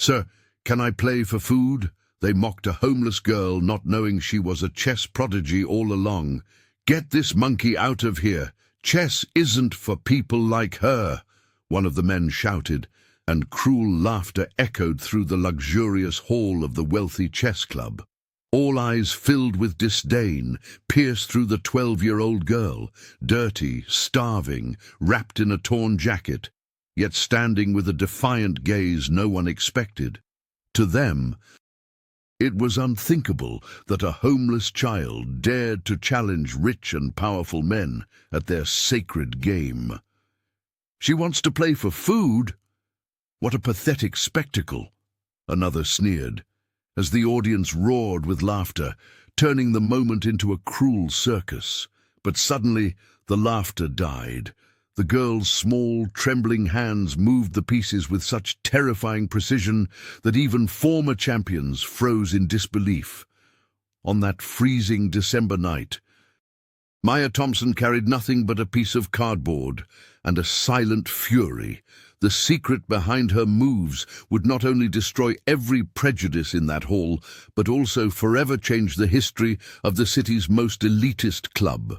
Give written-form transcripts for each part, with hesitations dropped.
"Sir, can I play for food?" They mocked a homeless girl, not knowing she was a chess prodigy all along. "Get this monkey out of here. Chess isn't for people like her," one of the men shouted, and cruel laughter echoed through the luxurious hall of the wealthy chess club. All eyes filled with disdain pierced through the 12-year-old girl, dirty, starving, wrapped in a torn jacket, yet standing with a defiant gaze no one expected. To them, it was unthinkable that a homeless child dared to challenge rich and powerful men at their sacred game. "She wants to play for food? What a pathetic spectacle," another sneered, as the audience roared with laughter, turning the moment into a cruel circus. But suddenly the laughter died. The girl's small, trembling hands moved the pieces with such terrifying precision that even former champions froze in disbelief. On that freezing December night, Maya Thompson carried nothing but a piece of cardboard and a silent fury. The secret behind her moves would not only destroy every prejudice in that hall, but also forever change the history of the city's most elitist club.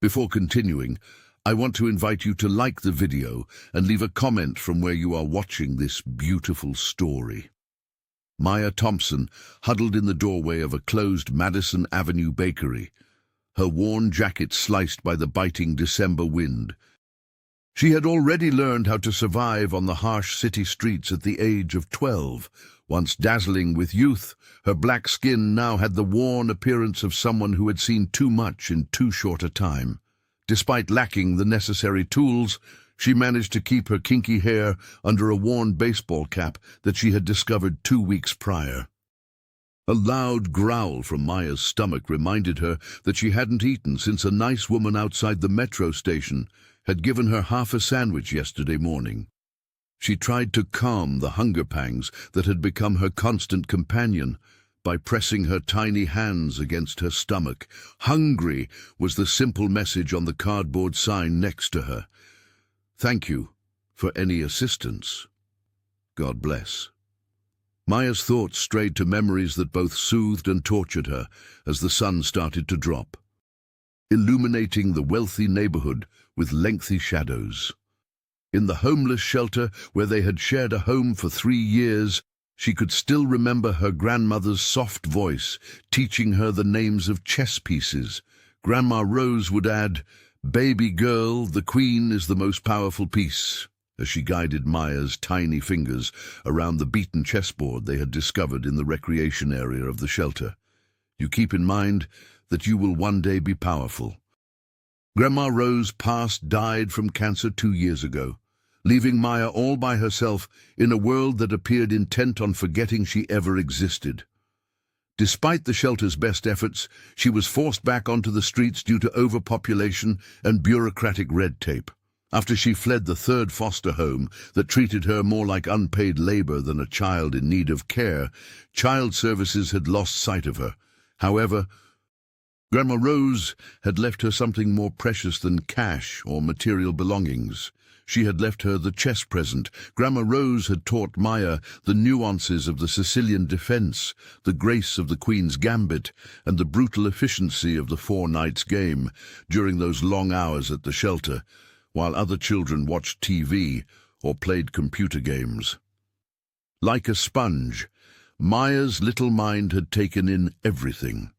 Before continuing, I want to invite you to like the video and leave a comment from where you are watching this beautiful story. Maya Thompson huddled in the doorway of a closed Madison Avenue bakery, her worn jacket sliced by the biting December wind. She had already learned how to survive on the harsh city streets at the age of 12. Once dazzling with youth, her black skin now had the worn appearance of someone who had seen too much in too short a time. Despite lacking the necessary tools, she managed to keep her kinky hair under a worn baseball cap that she had discovered 2 weeks prior. A loud growl from Maya's stomach reminded her that she hadn't eaten since a nice woman outside the metro station had given her half a sandwich yesterday morning. She tried to calm the hunger pangs that had become her constant companion by pressing her tiny hands against her stomach. "Hungry" was the simple message on the cardboard sign next to her. "Thank you for any assistance. God bless." Maya's thoughts strayed to memories that both soothed and tortured her as the sun started to drop, illuminating the wealthy neighborhood with lengthy shadows. In the homeless shelter where they had shared a home for 3 years, she could still remember her grandmother's soft voice teaching her the names of chess pieces. Grandma Rose would add, "Baby girl, the queen is the most powerful piece," as she guided Maya's tiny fingers around the beaten chessboard they had discovered in the recreation area of the shelter. "You keep in mind that you will one day be powerful." Grandma Rose died from cancer 2 years ago, leaving Maya all by herself in a world that appeared intent on forgetting she ever existed. Despite the shelter's best efforts, she was forced back onto the streets due to overpopulation and bureaucratic red tape. After she fled the 3rd foster home that treated her more like unpaid labor than a child in need of care, child services had lost sight of her. However, Grandma Rose had left her something more precious than cash or material belongings. She had left her the chess present. Grandma Rose had taught Maya the nuances of the Sicilian defense, the grace of the Queen's gambit, and the brutal efficiency of the 4 knights game during those long hours at the shelter, while other children watched TV or played computer games. Like a sponge, Maya's little mind had taken in everything,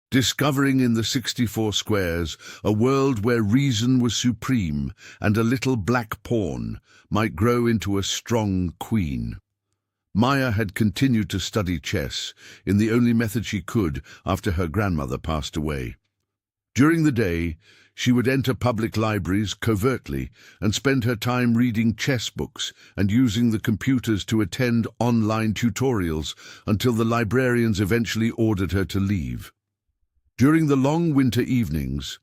discovering in the 64 squares a world where reason was supreme and a little black pawn might grow into a strong queen. Maya had continued to study chess in the only method she could after her grandmother passed away. During the day, she would enter public libraries covertly and spend her time reading chess books and using the computers to attend online tutorials until the librarians eventually ordered her to leave. During the long winter evenings,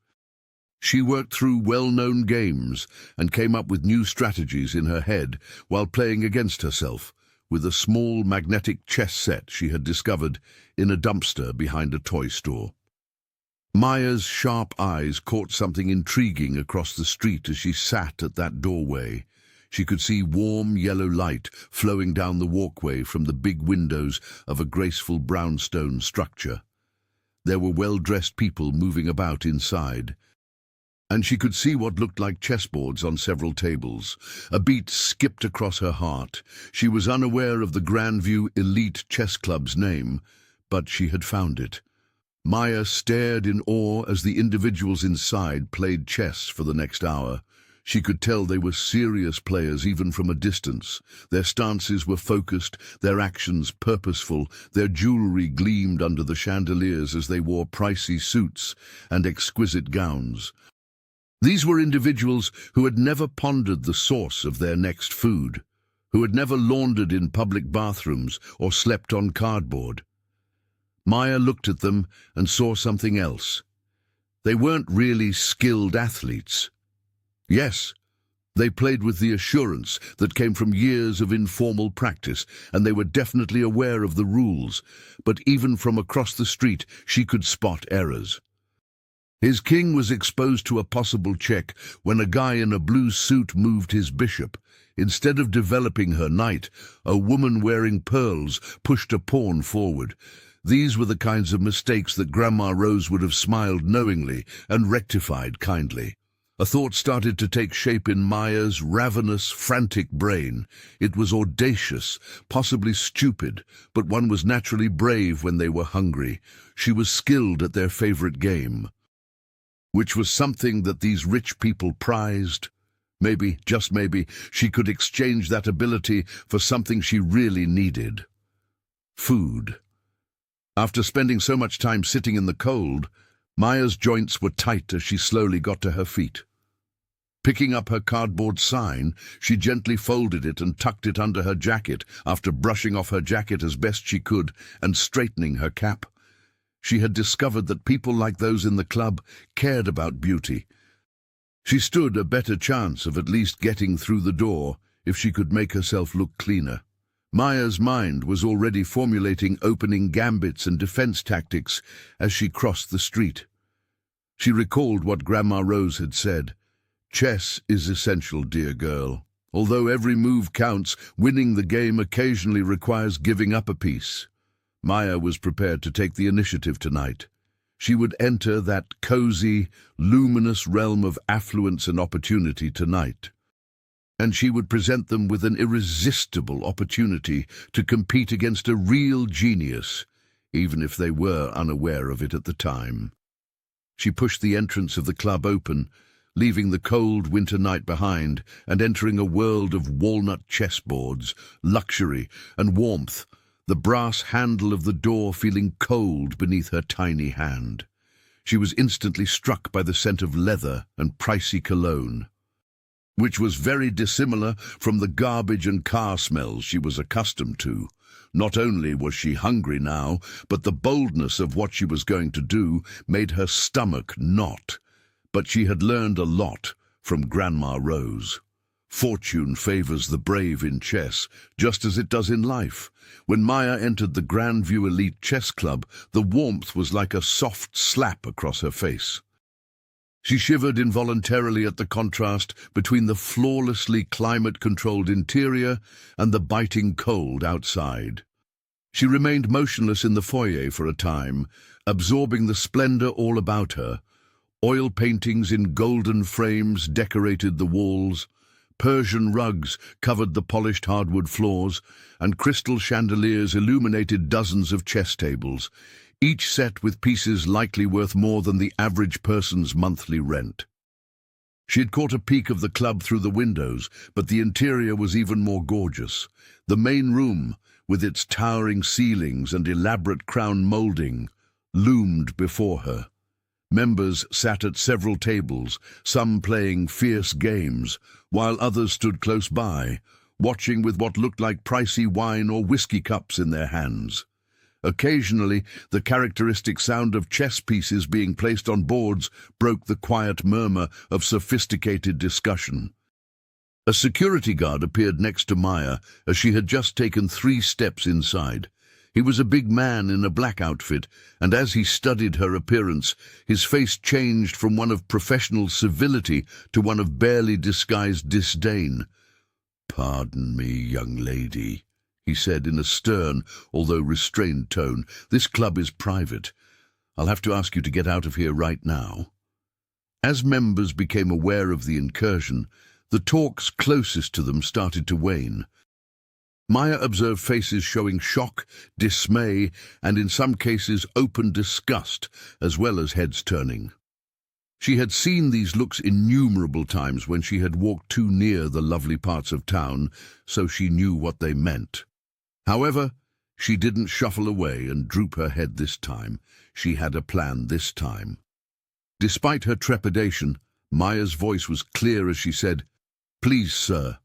she worked through well-known games and came up with new strategies in her head while playing against herself with a small magnetic chess set she had discovered in a dumpster behind a toy store. Maya's sharp eyes caught something intriguing across the street as she sat at that doorway. She could see warm yellow light flowing down the walkway from the big windows of a graceful brownstone structure. There were well-dressed people moving about inside, and she could see what looked like chessboards on several tables. A beat skipped across her heart. She was unaware of the Grandview Elite Chess Club's name, but she had found it. Maya stared in awe as the individuals inside played chess for the next hour. She could tell they were serious players even from a distance. Their stances were focused, their actions purposeful, their jewelry gleamed under the chandeliers as they wore pricey suits and exquisite gowns. These were individuals who had never pondered the source of their next food, who had never laundered in public bathrooms or slept on cardboard. Maya looked at them and saw something else. They weren't really skilled athletes. Yes, they played with the assurance that came from years of informal practice, and they were definitely aware of the rules, but even from across the street she could spot errors. His king was exposed to a possible check when a guy in a blue suit moved his bishop. Instead of developing her knight, a woman wearing pearls pushed a pawn forward. These were the kinds of mistakes that Grandma Rose would have smiled knowingly and rectified kindly. A thought started to take shape in Maya's ravenous, frantic brain. It was audacious, possibly stupid, but one was naturally brave when they were hungry. She was skilled at their favorite game, which was something that these rich people prized. Maybe, just maybe, she could exchange that ability for something she really needed: food. After spending so much time sitting in the cold, Maya's joints were tight as she slowly got to her feet. Picking up her cardboard sign, she gently folded it and tucked it under her jacket after brushing off her jacket as best she could and straightening her cap. She had discovered that people like those in the club cared about beauty. She stood a better chance of at least getting through the door if she could make herself look cleaner. Maya's mind was already formulating opening gambits and defense tactics as she crossed the street. She recalled what Grandma Rose had said. Chess is essential, dear girl. Although every move counts, winning the game occasionally requires giving up a piece. Maya was prepared to take the initiative tonight. She would enter that cozy, luminous realm of affluence and opportunity tonight. And she would present them with an irresistible opportunity to compete against a real genius, even if they were unaware of it at the time. She pushed the entrance of the club open, leaving the cold winter night behind and entering a world of walnut chessboards, luxury and warmth, the brass handle of the door feeling cold beneath her tiny hand. She was instantly struck by the scent of leather and pricey cologne, which was very dissimilar from the garbage and car smells she was accustomed to. Not only was she hungry now, but the boldness of what she was going to do made her stomach knot. But she had learned a lot from Grandma Rose. Fortune favors the brave in chess, just as it does in life. When Maya entered the Grandview Elite Chess Club, the warmth was like a soft slap across her face. She shivered involuntarily at the contrast between the flawlessly climate-controlled interior and the biting cold outside. She remained motionless in the foyer for a time, absorbing the splendor all about her. Oil paintings in golden frames decorated the walls, Persian rugs covered the polished hardwood floors, and crystal chandeliers illuminated dozens of chess tables, each set with pieces likely worth more than the average person's monthly rent. She had caught a peek of the club through the windows, but the interior was even more gorgeous. The main room, with its towering ceilings and elaborate crown molding, loomed before her. Members sat at several tables, some playing fierce games, while others stood close by, watching with what looked like pricey wine or whiskey cups in their hands. Occasionally, the characteristic sound of chess pieces being placed on boards broke the quiet murmur of sophisticated discussion. A security guard appeared next to Maya as she had just taken 3 steps inside. He was a big man in a black outfit, and as he studied her appearance, his face changed from one of professional civility to one of barely disguised disdain. "Pardon me, young lady," he said in a stern, although restrained tone. "This club is private. I'll have to ask you to get out of here right now." As members became aware of the incursion, the talks closest to them started to wane. Maya observed faces showing shock, dismay, and in some cases open disgust, as well as heads turning. She had seen these looks innumerable times when she had walked too near the lovely parts of town, so she knew what they meant. However, she didn't shuffle away and droop her head this time. She had a plan this time. Despite her trepidation, Maya's voice was clear as she said, "Please, sir,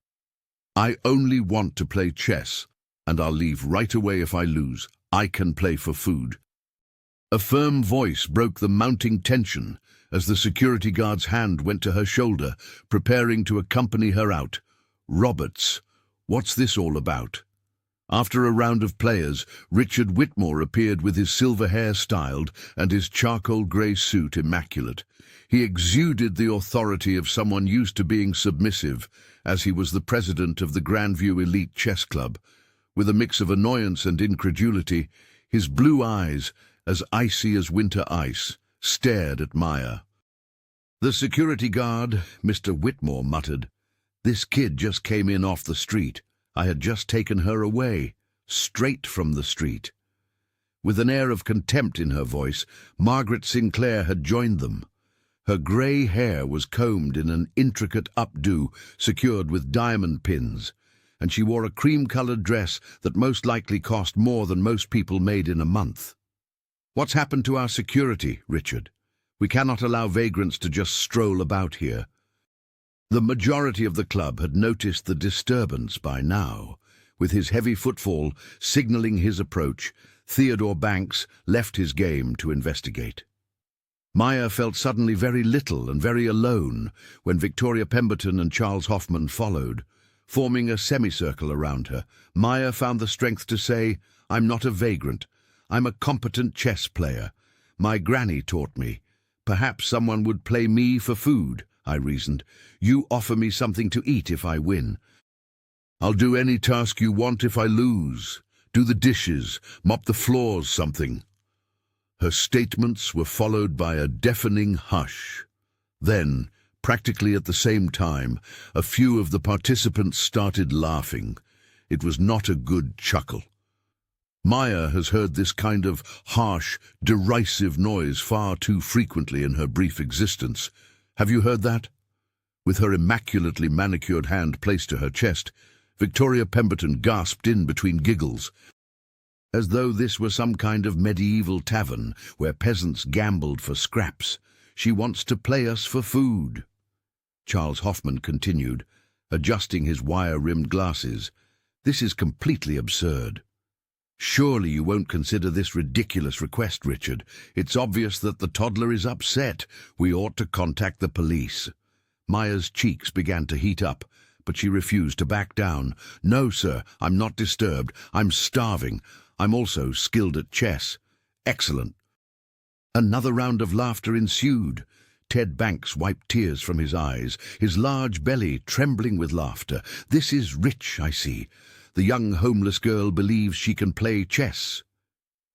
I only want to play chess, and I'll leave right away if I lose. I can play for food." A firm voice broke the mounting tension as the security guard's hand went to her shoulder, preparing to accompany her out. "Roberts, what's this all about?" After a round of players, Richard Whitmore appeared with his silver hair styled and his charcoal grey suit immaculate. He exuded the authority of someone used to being submissive, as he was the president of the Grandview Elite Chess Club. With a mix of annoyance and incredulity, his blue eyes, as icy as winter ice, stared at Maya. "The security guard," Mr. Whitmore muttered. "This kid just came in off the street. I had just taken her away, straight from the street." With an air of contempt in her voice, Margaret Sinclair had joined them. Her grey hair was combed in an intricate updo secured with diamond pins, and she wore a cream-coloured dress that most likely cost more than most people made in a month. "What's happened to our security, Richard? We cannot allow vagrants to just stroll about here." The majority of the club had noticed the disturbance by now. With his heavy footfall signalling his approach, Theodore Banks left his game to investigate. Maya felt suddenly very little and very alone when Victoria Pemberton and Charles Hoffman followed. Forming a semicircle around her, Maya found the strength to say, "I'm not a vagrant. I'm a competent chess player. My granny taught me. Perhaps someone would play me for food," I reasoned. "You offer me something to eat if I win. I'll do any task you want if I lose. Do the dishes, mop the floors, something." Her statements were followed by a deafening hush. Then, practically at the same time, a few of the participants started laughing. It was not a good chuckle. Maya has heard this kind of harsh, derisive noise far too frequently in her brief existence. Have you heard that? With her immaculately manicured hand placed to her chest, Victoria Pemberton gasped in between giggles, as though this were some kind of medieval tavern where peasants gambled for scraps. "She wants to play us for food." Charles Hoffman continued, adjusting his wire-rimmed glasses. "This is completely absurd. Surely you won't consider this ridiculous request, Richard. It's obvious that the toddler is upset. We ought to contact the police." Maya's cheeks began to heat up, but she refused to back down. "No, sir, I'm not disturbed. I'm starving. I'm also skilled at chess." "Excellent." Another round of laughter ensued. Ted Banks wiped tears from his eyes, his large belly trembling with laughter. "This is rich, I see. The young homeless girl believes she can play chess."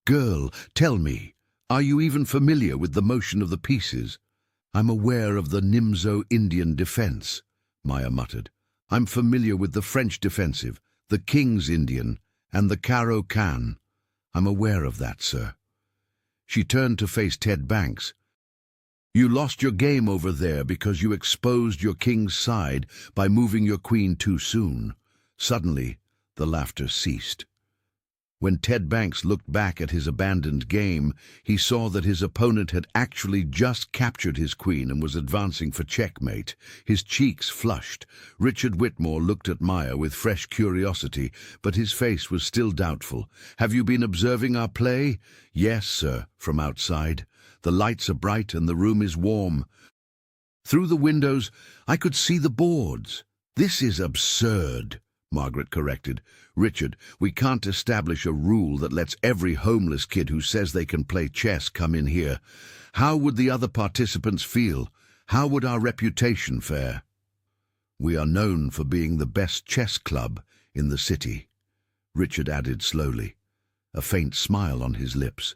"Girl, tell me, are you even familiar with the motion of the pieces?" "I'm aware of the Nimzo Indian defense," Maya muttered. "I'm familiar with the French defensive, the King's Indian, and the Caro Can. I'm aware of that, sir." She turned to face Ted Banks. "You lost your game over there because you exposed your king's side by moving your queen too soon." Suddenly, the laughter ceased. When Ted Banks looked back at his abandoned game, he saw that his opponent had actually just captured his queen and was advancing for checkmate. His cheeks flushed. Richard Whitmore looked at Maya with fresh curiosity, but his face was still doubtful. "Have you been observing our play?" "Yes, sir, from outside. The lights are bright and the room is warm. Through the windows, I could see the boards." "This is absurd," Margaret corrected. "Richard, we can't establish a rule that lets every homeless kid who says they can play chess come in here. How would the other participants feel? How would our reputation fare?" We are known for being the best chess club in the city, Richard added slowly, a faint smile on his lips.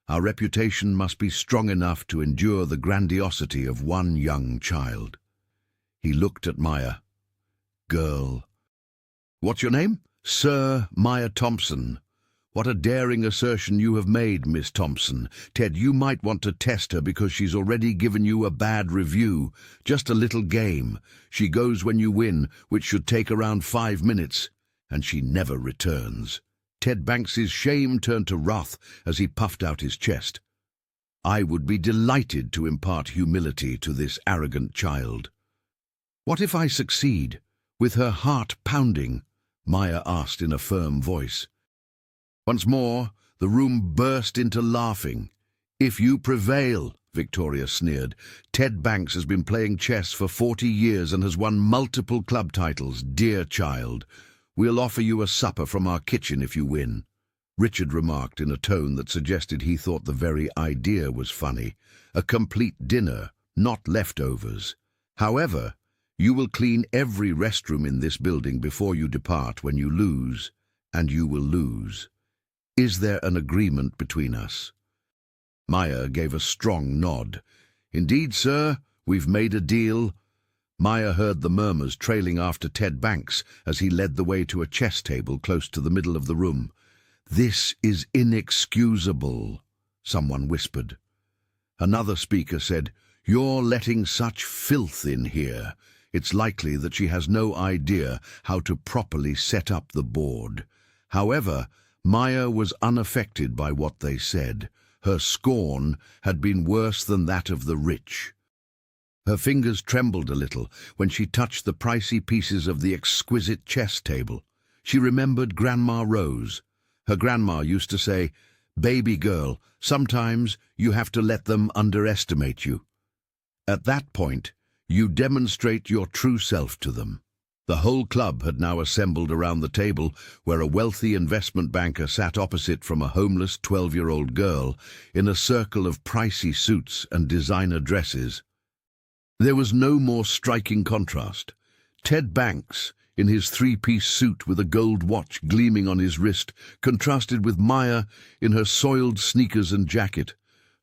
Our reputation must be strong enough to endure the grandiosity of one young child. He looked at Maya. Girl. What's your name? Sir Maya Thompson. What a daring assertion you have made, Miss Thompson. Ted, you might want to test her because she's already given you a bad review. Just a little game. She goes when you win, which should take around 5 minutes, and she never returns. Ted Banks's shame turned to wrath as he puffed out his chest. I would be delighted to impart humility to this arrogant child. What if I succeed? With her heart pounding, Maya asked in a firm voice. Once more, the room burst into laughing. If you prevail, Victoria sneered. Ted Banks has been playing chess for 40 years and has won multiple club titles. Dear child, we'll offer you a supper from our kitchen if you win. Richard remarked in a tone that suggested he thought the very idea was funny. A complete dinner, not leftovers. However, you will clean every restroom in this building before you depart when you lose, and you will lose. Is there an agreement between us? Maya gave a strong nod. Indeed, sir, we've made a deal. Maya heard the murmurs trailing after Ted Banks as he led the way to a chess table close to the middle of the room. This is inexcusable, someone whispered. Another speaker said, You're letting such filth in here. It's likely that she has no idea how to properly set up the board. However, Maya was unaffected by what they said. Her scorn had been worse than that of the rich. Her fingers trembled a little when she touched the pricey pieces of the exquisite chess table. She remembered Grandma Rose. Her grandma used to say, Baby girl, sometimes you have to let them underestimate you. At that point, you demonstrate your true self to them. The whole club had now assembled around the table where a wealthy investment banker sat opposite from a homeless 12-year-old girl in a circle of pricey suits and designer dresses. There was no more striking contrast. Ted Banks, in his 3-piece suit with a gold watch gleaming on his wrist, contrasted with Maya in her soiled sneakers and jacket,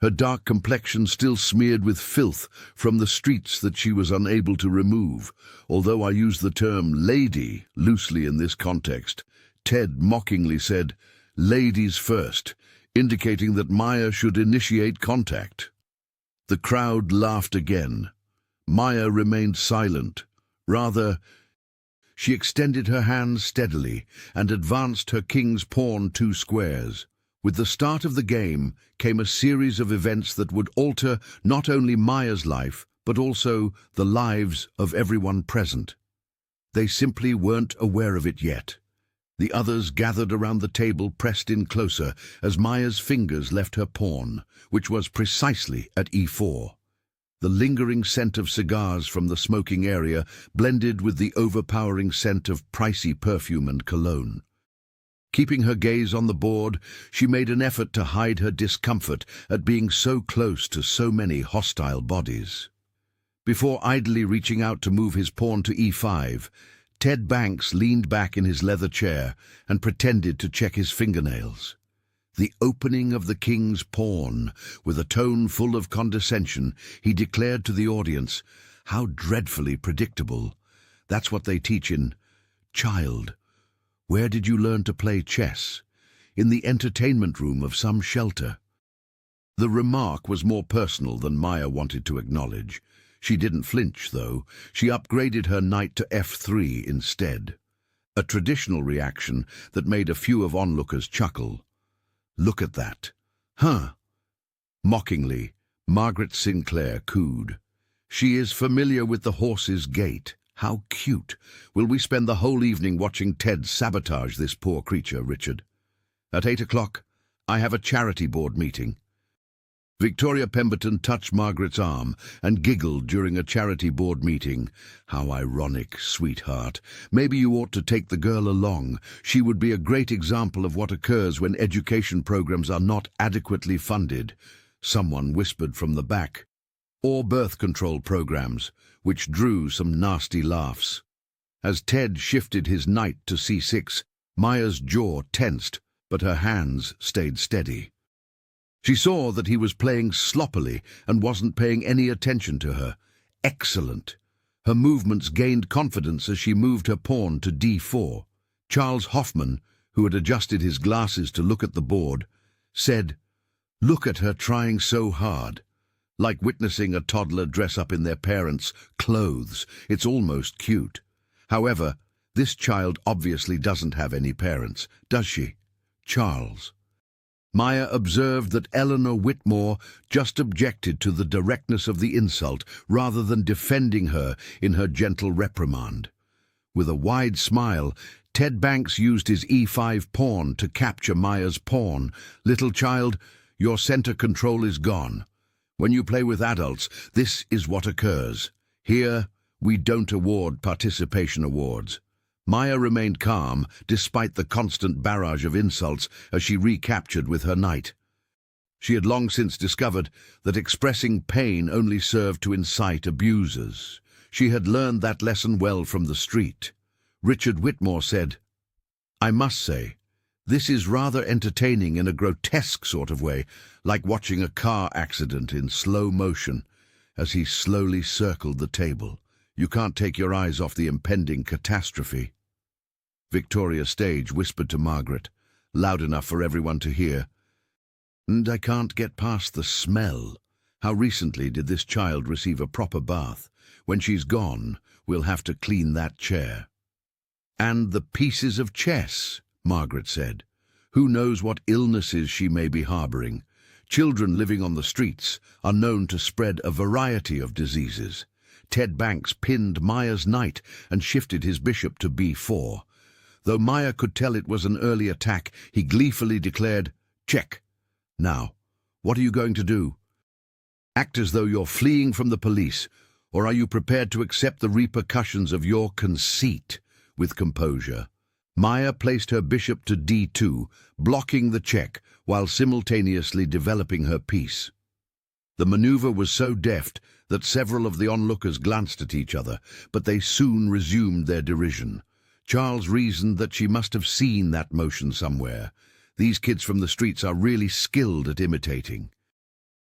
her dark complexion still smeared with filth from the streets that she was unable to remove. Although I use the term lady loosely in this context, Ted mockingly said, Ladies first, indicating that Maya should initiate contact. The crowd laughed again. Maya remained silent. Rather, she extended her hand steadily and advanced her king's pawn 2 squares. With the start of the game came a series of events that would alter not only Maya's life, but also the lives of everyone present. They simply weren't aware of it yet. The others gathered around the table pressed in closer as Maya's fingers left her pawn, which was precisely at e4. The lingering scent of cigars from the smoking area blended with the overpowering scent of pricey perfume and cologne. Keeping her gaze on the board, she made an effort to hide her discomfort at being so close to so many hostile bodies. Before idly reaching out to move his pawn to e5, Ted Banks leaned back in his leather chair and pretended to check his fingernails. The opening of the king's pawn, with a tone full of condescension, he declared to the audience, How dreadfully predictable. That's what they teach in Child. Where did you learn to play chess? In the entertainment room of some shelter. The remark was more personal than Maya wanted to acknowledge. She didn't flinch, though. She upgraded her knight to f3 instead. A traditional reaction that made a few of onlookers chuckle. Look at that. Huh? Mockingly, Margaret Sinclair cooed. She is familiar with the horse's gait. How cute. Will we spend the whole evening watching Ted sabotage this poor creature, Richard? At 8 o'clock, I have a charity board meeting. Victoria Pemberton touched Margaret's arm and giggled during a charity board meeting. How ironic, sweetheart. Maybe you ought to take the girl along. She would be a great example of what occurs when education programs are not adequately funded. Someone whispered from the back. or birth control programs, which drew some nasty laughs. As Ted shifted his knight to c6, Maya's jaw tensed, but her hands stayed steady. She saw that he was playing sloppily and wasn't paying any attention to her. Excellent. Her movements gained confidence as she moved her pawn to d4. Charles Hoffman, who had adjusted his glasses to look at the board, said, "Look at her trying so hard. Like witnessing a toddler dress up in their parents' clothes. It's almost cute. However, this child obviously doesn't have any parents, does she, Charles?" Maya observed that Eleanor Whitmore just objected to the directness of the insult rather than defending her in her gentle reprimand. With a wide smile, Ted Banks used his e5 pawn to capture Maya's pawn. "Little child, your center control is gone. When you play with adults, this is what occurs. Here, we don't award participation awards." Maya remained calm, despite the constant barrage of insults, as she recaptured with her knight. She had long since discovered that expressing pain only served to incite abusers. She had learned that lesson well from the street. Richard Whitmore said, "I must say, this is rather entertaining in a grotesque sort of way, like watching a car accident in slow motion," as he slowly circled the table. "You can't take your eyes off the impending catastrophe." Victoria Stage whispered to Margaret, loud enough for everyone to hear, "And I can't get past the smell. How recently did this child receive a proper bath? When she's gone, we'll have to clean that chair." "And the pieces of chess," Margaret said. "Who knows what illnesses she may be harboring? Children living on the streets are known to spread a variety of diseases." Ted Banks pinned Maya's knight and shifted his bishop to b4. Though Maya could tell it was an early attack, he gleefully declared, "Check. Now, what are you going to do? Act as though you're fleeing from the police, or are you prepared to accept the repercussions of your conceit?" With composure, Maya placed her bishop to d2, blocking the check while simultaneously developing her piece. The maneuver was so deft that several of the onlookers glanced at each other, but they soon resumed their derision. Charles reasoned that she must have seen that motion somewhere. These kids from the streets are really skilled at imitating.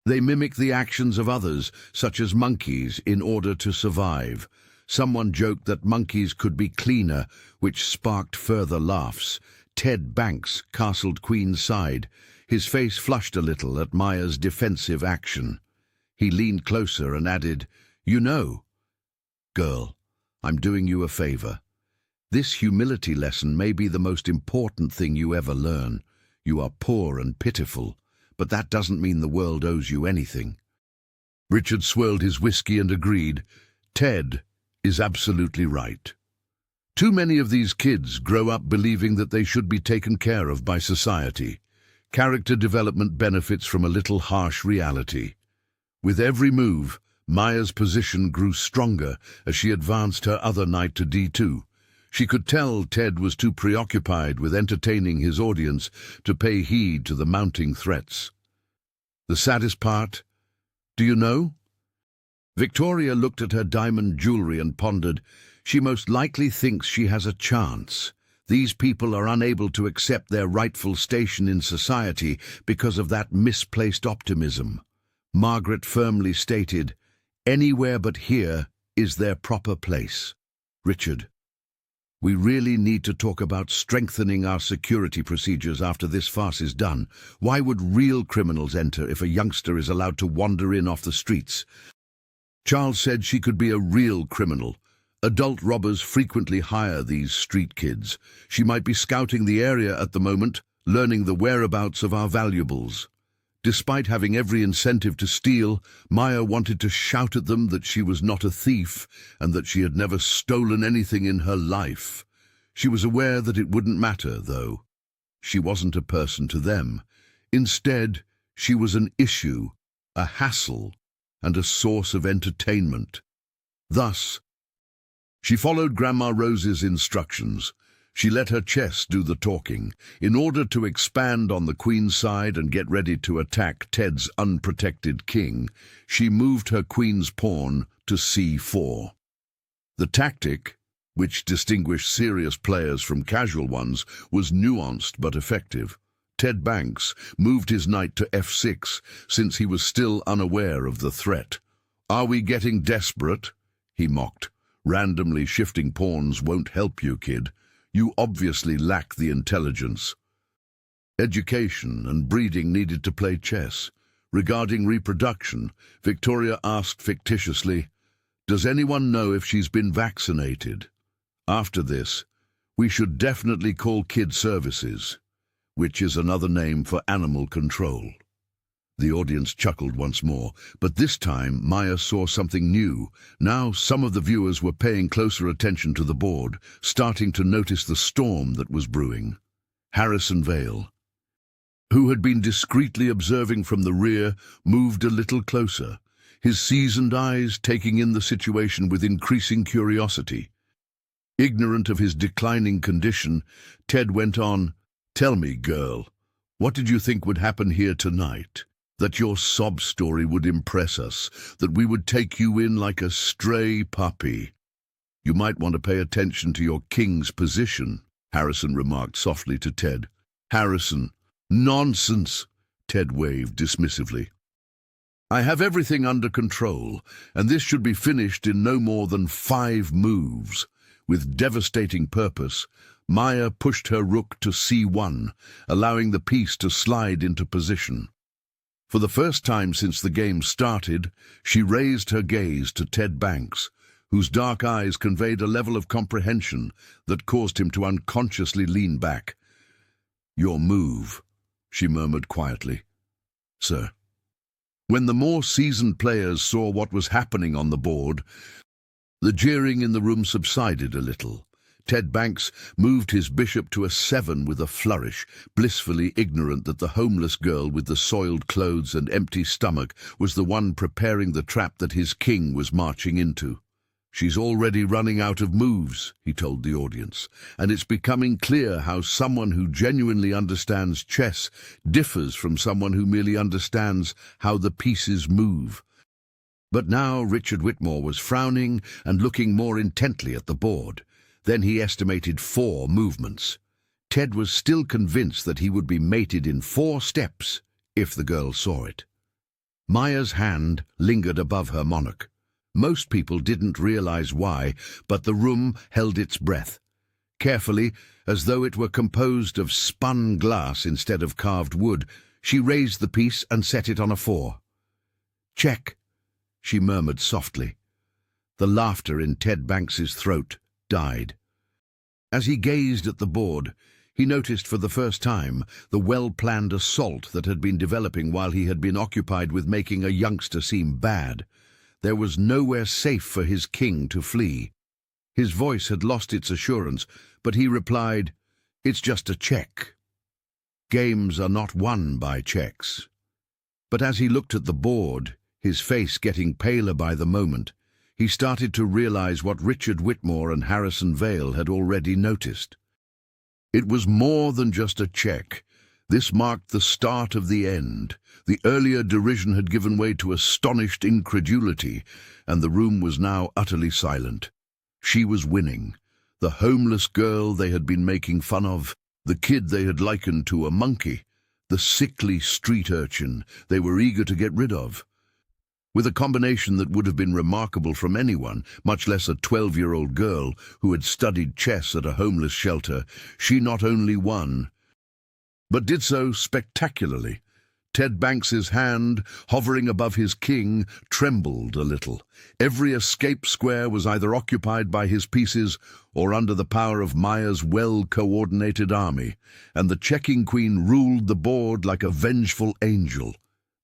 They mimic the actions of others, such as monkeys, in order to survive. Someone joked that monkeys could be cleaner, which sparked further laughs. Ted Banks castled Queen's side. His face flushed a little at Maya's defensive action. He leaned closer and added, "You know, girl, I'm doing you a favor. This humility lesson may be the most important thing you ever learn. You are poor and pitiful, but that doesn't mean the world owes you anything." Richard swirled his whiskey and agreed. Ted is absolutely right. Too many of these kids grow up believing that they should be taken care of by society. Character development benefits from a little harsh reality. With every move, Maya's position grew stronger as she advanced her other knight to d2. She could tell Ted was too preoccupied with entertaining his audience to pay heed to the mounting threats. "The saddest part, do you know?" Victoria looked at her diamond jewelry and pondered. She most likely thinks she has a chance. These people are unable to accept their rightful station in society because of that misplaced optimism. Margaret firmly stated, "Anywhere but here is their proper place." "Richard, we really need to talk about strengthening our security procedures after this farce is done. Why would real criminals enter if a youngster is allowed to wander in off the streets?" Charles said she could be a real criminal. Adult robbers frequently hire these street kids. She might be scouting the area at the moment, learning the whereabouts of our valuables. Despite having every incentive to steal, Maya wanted to shout at them that she was not a thief and that she had never stolen anything in her life. She was aware that it wouldn't matter, though. She wasn't a person to them. Instead, she was an issue, a hassle, and a source of entertainment. Thus, she followed Grandma Rose's instructions. She let her chess do the talking. In order to expand on the queen's side and get ready to attack Ted's unprotected king, she moved her queen's pawn to c4. The tactic, which distinguished serious players from casual ones, was nuanced but effective. Ted Banks moved his knight to f6, since he was still unaware of the threat. "Are we getting desperate?" he mocked. "Randomly shifting pawns won't help you, kid. You obviously lack the intelligence." Education and breeding needed to play chess. Regarding reproduction, Victoria asked fictitiously, "Does anyone know if she's been vaccinated?" After this, "We should definitely call kid services," which is another name for animal control. The audience chuckled once more, but this time Maya saw something new. Now some of the viewers were paying closer attention to the board, starting to notice the storm that was brewing. Harrison Vale, who had been discreetly observing from the rear, moved a little closer, his seasoned eyes taking in the situation with increasing curiosity. Ignorant of his declining condition, Ted went on, "Tell me, girl, what did you think would happen here tonight? That your sob story would impress us, that we would take you in like a stray puppy. You might want to pay attention to your king's position," Harrison remarked softly to Ted. "Harrison, nonsense," Ted waved dismissively. "I have everything under control, and this should be finished in no more than 5 moves." With devastating purpose, Maya pushed her rook to c1, allowing the piece to slide into position. For the first time since the game started, she raised her gaze to Ted Banks, whose dark eyes conveyed a level of comprehension that caused him to unconsciously lean back. "Your move," she murmured quietly. "Sir." When the more seasoned players saw what was happening on the board, the jeering in the room subsided a little. Ted Banks moved his bishop to a 7 with a flourish, blissfully ignorant that the homeless girl with the soiled clothes and empty stomach was the one preparing the trap that his king was marching into. "She's already running out of moves," he told the audience, "and it's becoming clear how someone who genuinely understands chess differs from someone who merely understands how the pieces move." But now Richard Whitmore was frowning and looking more intently at the board. Then he estimated 4 movements. Ted was still convinced that he would be mated in 4 steps if the girl saw it. Maya's hand lingered above her monarch. Most people didn't realize why, but the room held its breath. Carefully, as though it were composed of spun glass instead of carved wood, she raised the piece and set it on a 4. "Check," she murmured softly. The laughter in Ted Banks's throat died. As he gazed at the board, he noticed for the first time the well-planned assault that had been developing while he had been occupied with making a youngster seem bad. There was nowhere safe for his king to flee. His voice had lost its assurance, but he replied, "It's just a check. Games are not won by checks." But as he looked at the board, his face getting paler by the moment, he started to realize what Richard Whitmore and Harrison Vale had already noticed. It was more than just a check. This marked the start of the end. The earlier derision had given way to astonished incredulity, and the room was now utterly silent. She was winning. The homeless girl they had been making fun of, the kid they had likened to a monkey, the sickly street urchin they were eager to get rid of. With a combination that would have been remarkable from anyone, much less a 12-year-old girl who had studied chess at a homeless shelter, she not only won, but did so spectacularly. Ted Banks's hand, hovering above his king, trembled a little. Every escape square was either occupied by his pieces or under the power of Maya's well-coordinated army, and the checking queen ruled the board like a vengeful angel.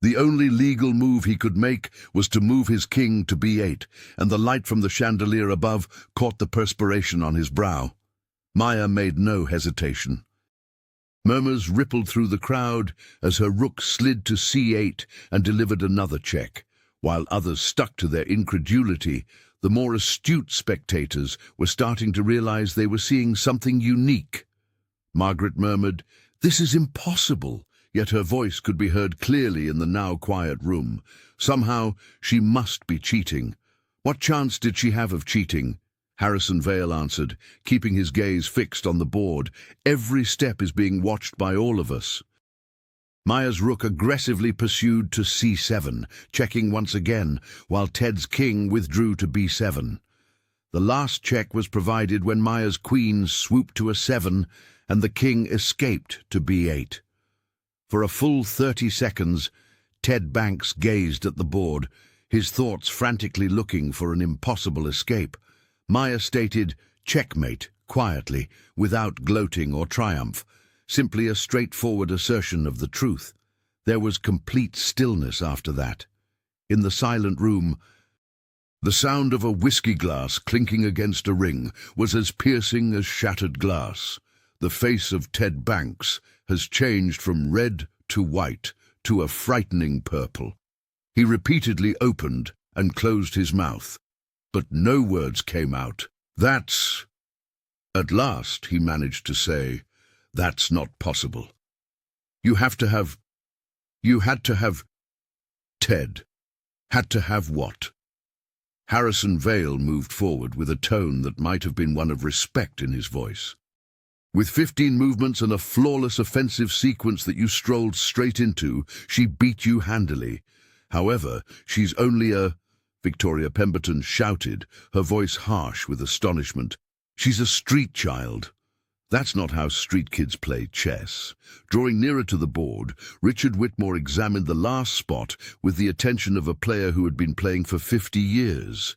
The only legal move he could make was to move his king to b8, and the light from the chandelier above caught the perspiration on his brow. Maya made no hesitation. Murmurs rippled through the crowd as her rook slid to c8 and delivered another check. While others stuck to their incredulity, The more astute spectators were starting to realize they were seeing something unique. Margaret murmured, "This is impossible," yet her voice could be heard clearly in the now quiet room. Somehow, she must be cheating. What chance did she have of cheating? Harrison Vale answered, keeping his gaze fixed on the board. "Every step is being watched by all of us." Maya's rook aggressively pursued to c7, checking once again, while Ted's king withdrew to b7. The last check was provided when Maya's queen swooped to a7, and the king escaped to b8. For a full 30 seconds, Ted Banks gazed at the board, his thoughts frantically looking for an impossible escape. Maya stated, "Checkmate," quietly, without gloating or triumph, simply a straightforward assertion of the truth. There was complete stillness after that. In the silent room, the sound of a whiskey glass clinking against a ring was as piercing as shattered glass. The face of Ted Banks has changed from red to white to a frightening purple. He repeatedly opened and closed his mouth, but no words came out. "That's..." At last he managed to say, "That's not possible. You had to have..." Ted. Had to have what? Harrison Vale moved forward with a tone that might have been one of respect in his voice. "With 15 movements and a flawless offensive sequence that you strolled straight into, she beat you handily. However, she's only a..." Victoria Pemberton shouted, her voice harsh with astonishment. "She's a street child." That's not how street kids play chess. Drawing nearer to the board, Richard Whitmore examined the last spot with the attention of a player who had been playing for 50 years.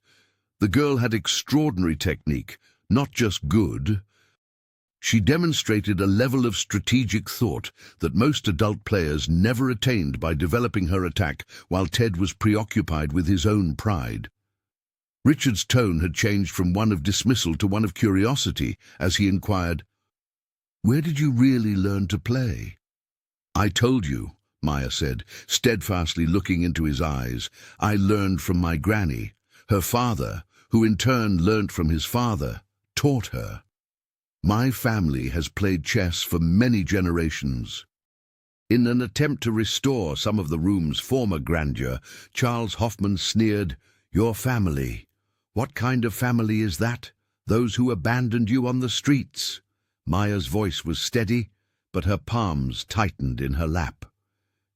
The girl had extraordinary technique, not just good. She demonstrated a level of strategic thought that most adult players never attained by developing her attack while Ted was preoccupied with his own pride. Richard's tone had changed from one of dismissal to one of curiosity as he inquired, "Where did you really learn to play?" "I told you," Maya said, steadfastly looking into his eyes. "I learned from my granny. Her father, who in turn learnt from his father, taught her. My family has played chess for many generations." In an attempt to restore some of the room's former grandeur, Charles Hoffman sneered, "Your family? What kind of family is that? Those who abandoned you on the streets?" Maya's voice was steady, but her palms tightened in her lap.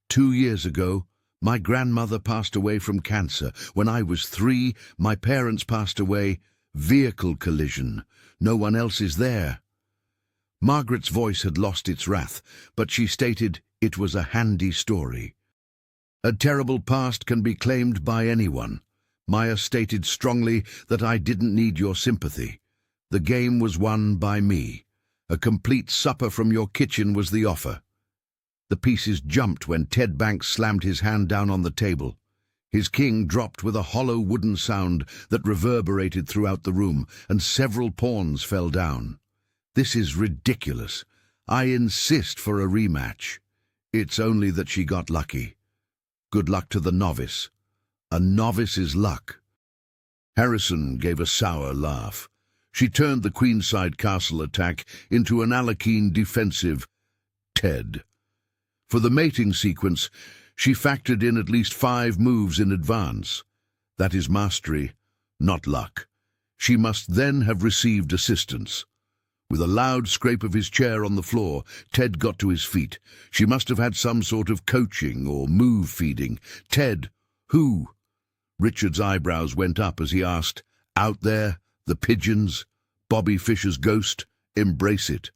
2 years ago, my grandmother passed away from cancer. When I was 3, my parents passed away. Vehicle collision. No one else is there." Margaret's voice had lost its wrath, but she stated it was a handy story. "A terrible past can be claimed by anyone." Maya stated strongly that I didn't need your sympathy. The game was won by me. A complete supper from your kitchen was the offer. The pieces jumped when Ted Banks slammed his hand down on the table. His king dropped with a hollow wooden sound that reverberated throughout the room, and several pawns fell down. "This is ridiculous. I insist for a rematch." "It's only that she got lucky." "Good luck to the novice." "A novice's luck." Harrison gave a sour laugh. She turned the queenside castle attack into an Alakeen defensive. Ted. For the mating sequence, she factored in at least 5 moves in advance. That is mastery, not luck. She must then have received assistance. With a loud scrape of his chair on the floor, Ted got to his feet. She must have had some sort of coaching or move feeding. "Ted, who?" Richard's eyebrows went up as he asked, "Out there? The pigeons? Bobby Fischer's ghost? Embrace it."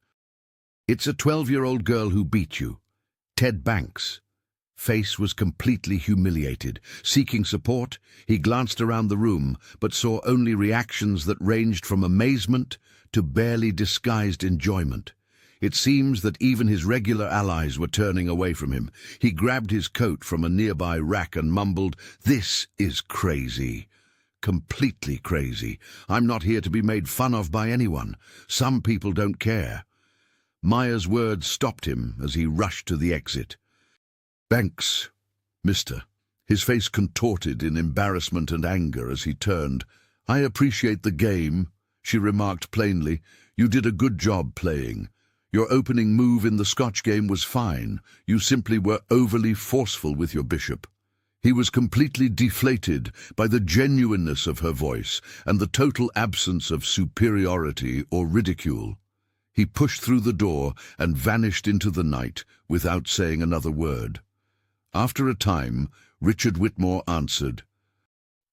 "It's a 12-year-old girl who beat you. Ted Banks." Face was completely humiliated. Seeking support, he glanced around the room, but saw only reactions that ranged from amazement to barely disguised enjoyment. It seems that even his regular allies were turning away from him. He grabbed his coat from a nearby rack and mumbled, "This is crazy. Completely crazy. I'm not here to be made fun of by anyone. Some people don't care." Maya's words stopped him as he rushed to the exit. "Banks, mister." His face contorted in embarrassment and anger as he turned. "I appreciate the game," she remarked plainly. "You did a good job playing. Your opening move in the Scotch game was fine. You simply were overly forceful with your bishop." He was completely deflated by the genuineness of her voice and the total absence of superiority or ridicule. He pushed through the door and vanished into the night without saying another word. After a time, Richard Whitmore answered,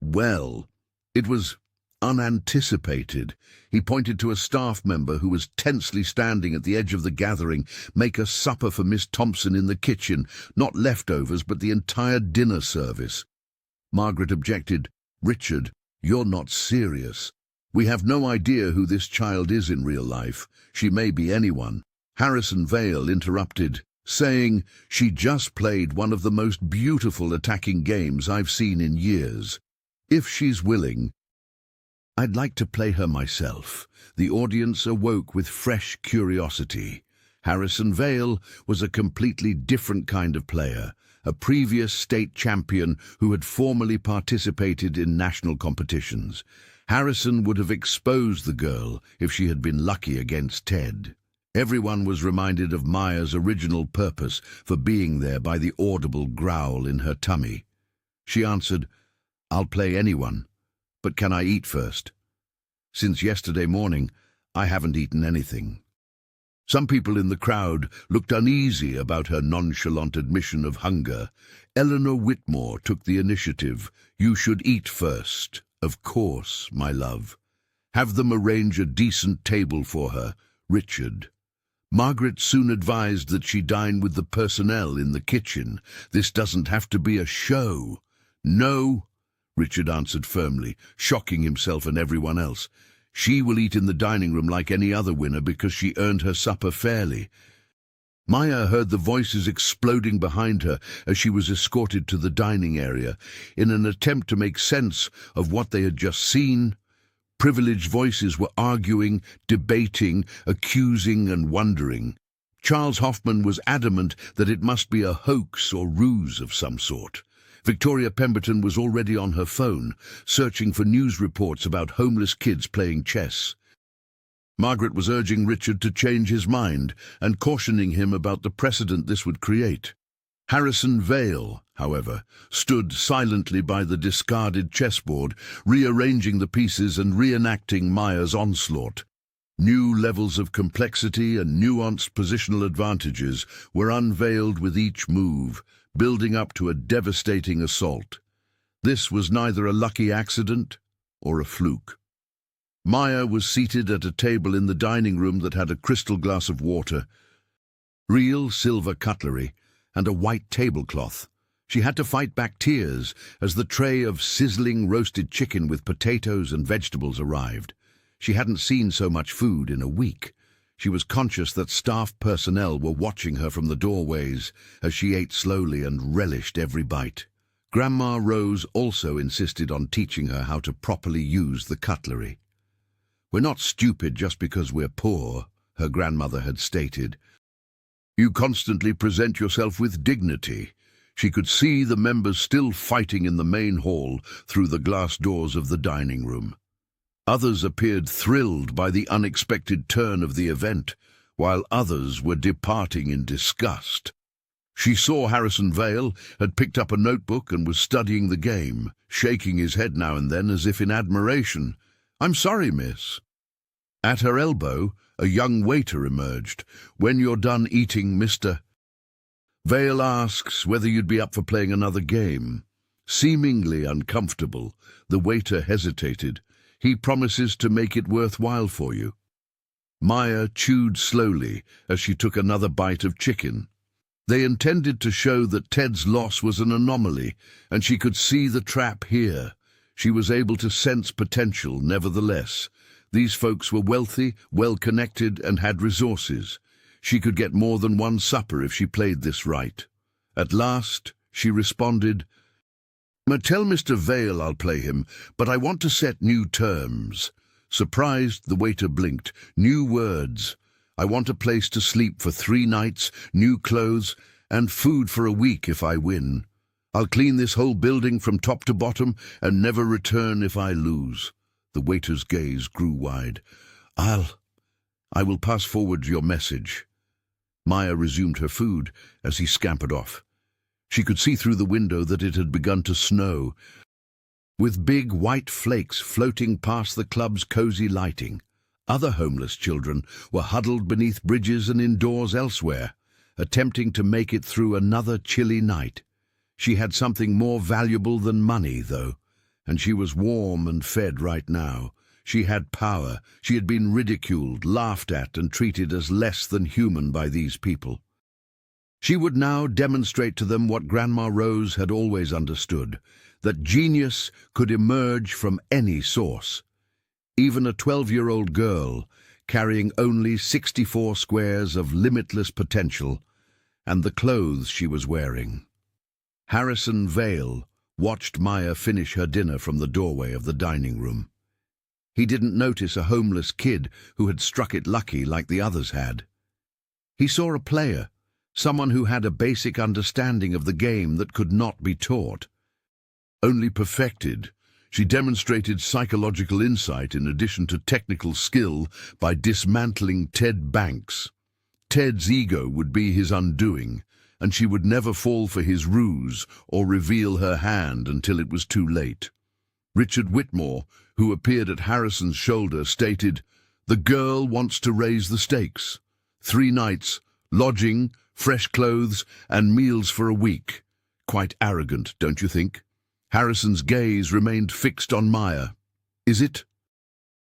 "Well, it was unanticipated." He pointed to a staff member who was tensely standing at the edge of the gathering. "Make a supper for Miss Thompson in the kitchen, not leftovers, but the entire dinner service." Margaret objected. "Richard, you're not serious. We have no idea who this child is in real life. She may be anyone." Harrison Vale interrupted, saying, "She just played one of the most beautiful attacking games I've seen in years. If she's willing, I'd like to play her myself." The audience awoke with fresh curiosity. Harrison Vale was a completely different kind of player, a previous state champion who had formerly participated in national competitions. Harrison would have exposed the girl if she had been lucky against Ted. Everyone was reminded of Maya's original purpose for being there by the audible growl in her tummy. She answered, "I'll play anyone. But can I eat first? Since yesterday morning, I haven't eaten anything." Some people in the crowd looked uneasy about her nonchalant admission of hunger. Eleanor Whitmore took the initiative. "You should eat first." "Of course, my love. Have them arrange a decent table for her, Richard." Margaret soon advised that she dine with the personnel in the kitchen. "This doesn't have to be a show." "No," Richard answered firmly, shocking himself and everyone else. "She will eat in the dining room like any other winner because she earned her supper fairly." Maya heard the voices exploding behind her as she was escorted to the dining area. In an attempt to make sense of what they had just seen, privileged voices were arguing, debating, accusing and wondering. Charles Hoffman was adamant that it must be a hoax or ruse of some sort. Victoria Pemberton was already on her phone, searching for news reports about homeless kids playing chess. Margaret was urging Richard to change his mind and cautioning him about the precedent this would create. Harrison Vale, however, stood silently by the discarded chessboard, rearranging the pieces and reenacting Maya's onslaught. New levels of complexity and nuanced positional advantages were unveiled with each move, building up to a devastating assault. This was neither a lucky accident or a fluke. Maya was seated at a table in the dining room that had a crystal glass of water, real silver cutlery, and a white tablecloth. She had to fight back tears as the tray of sizzling roasted chicken with potatoes and vegetables arrived. She hadn't seen so much food in a week. She was conscious that staff personnel were watching her from the doorways as she ate slowly and relished every bite. Grandma Rose also insisted on teaching her how to properly use the cutlery. "We're not stupid just because we're poor," her grandmother had stated. "You constantly present yourself with dignity." She could see the members still fighting in the main hall through the glass doors of the dining room. Others appeared thrilled by the unexpected turn of the event, while others were departing in disgust. She saw Harrison Vale had picked up a notebook and was studying the game, shaking his head now and then as if in admiration. "I'm sorry, miss." At her elbow, a young waiter emerged. "When you're done eating, Mr. Vale asks whether you'd be up for playing another game." Seemingly uncomfortable, the waiter hesitated. "He promises to make it worthwhile for you." Maya chewed slowly as she took another bite of chicken. They intended to show that Ted's loss was an anomaly, and she could see the trap here. She was able to sense potential, nevertheless. These folks were wealthy, well-connected, and had resources. She could get more than one supper if she played this right. At last, she responded, "Tell Mr. Vale I'll play him, but I want to set new terms." Surprised, the waiter blinked. "New words. I want a place to sleep for 3 nights, new clothes, and food for a week if I win. I'll clean this whole building from top to bottom and never return if I lose." The waiter's gaze grew wide. I will pass forward your message." Maya resumed her food as he scampered off. She could see through the window that it had begun to snow, with big white flakes floating past the club's cozy lighting. Other homeless children were huddled beneath bridges and indoors elsewhere, attempting to make it through another chilly night. She had something more valuable than money, though, and she was warm and fed right now. She had power. She had been ridiculed, laughed at, and treated as less than human by these people. She would now demonstrate to them what Grandma Rose had always understood, that genius could emerge from any source. Even a 12-year-old girl, carrying only 64 squares of limitless potential, and the clothes she was wearing. Harrison Vale watched Maya finish her dinner from the doorway of the dining room. He didn't notice a homeless kid who had struck it lucky like the others had. He saw a player, someone who had a basic understanding of the game that could not be taught. Only perfected, she demonstrated psychological insight in addition to technical skill by dismantling Ted Banks. Ted's ego would be his undoing, and she would never fall for his ruse or reveal her hand until it was too late. Richard Whitmore, who appeared at Harrison's shoulder, stated, "The girl wants to raise the stakes. 3 nights, lodging, fresh clothes, and meals for a week. Quite arrogant, don't you think?" Harrison's gaze remained fixed on Maya. "Is it?"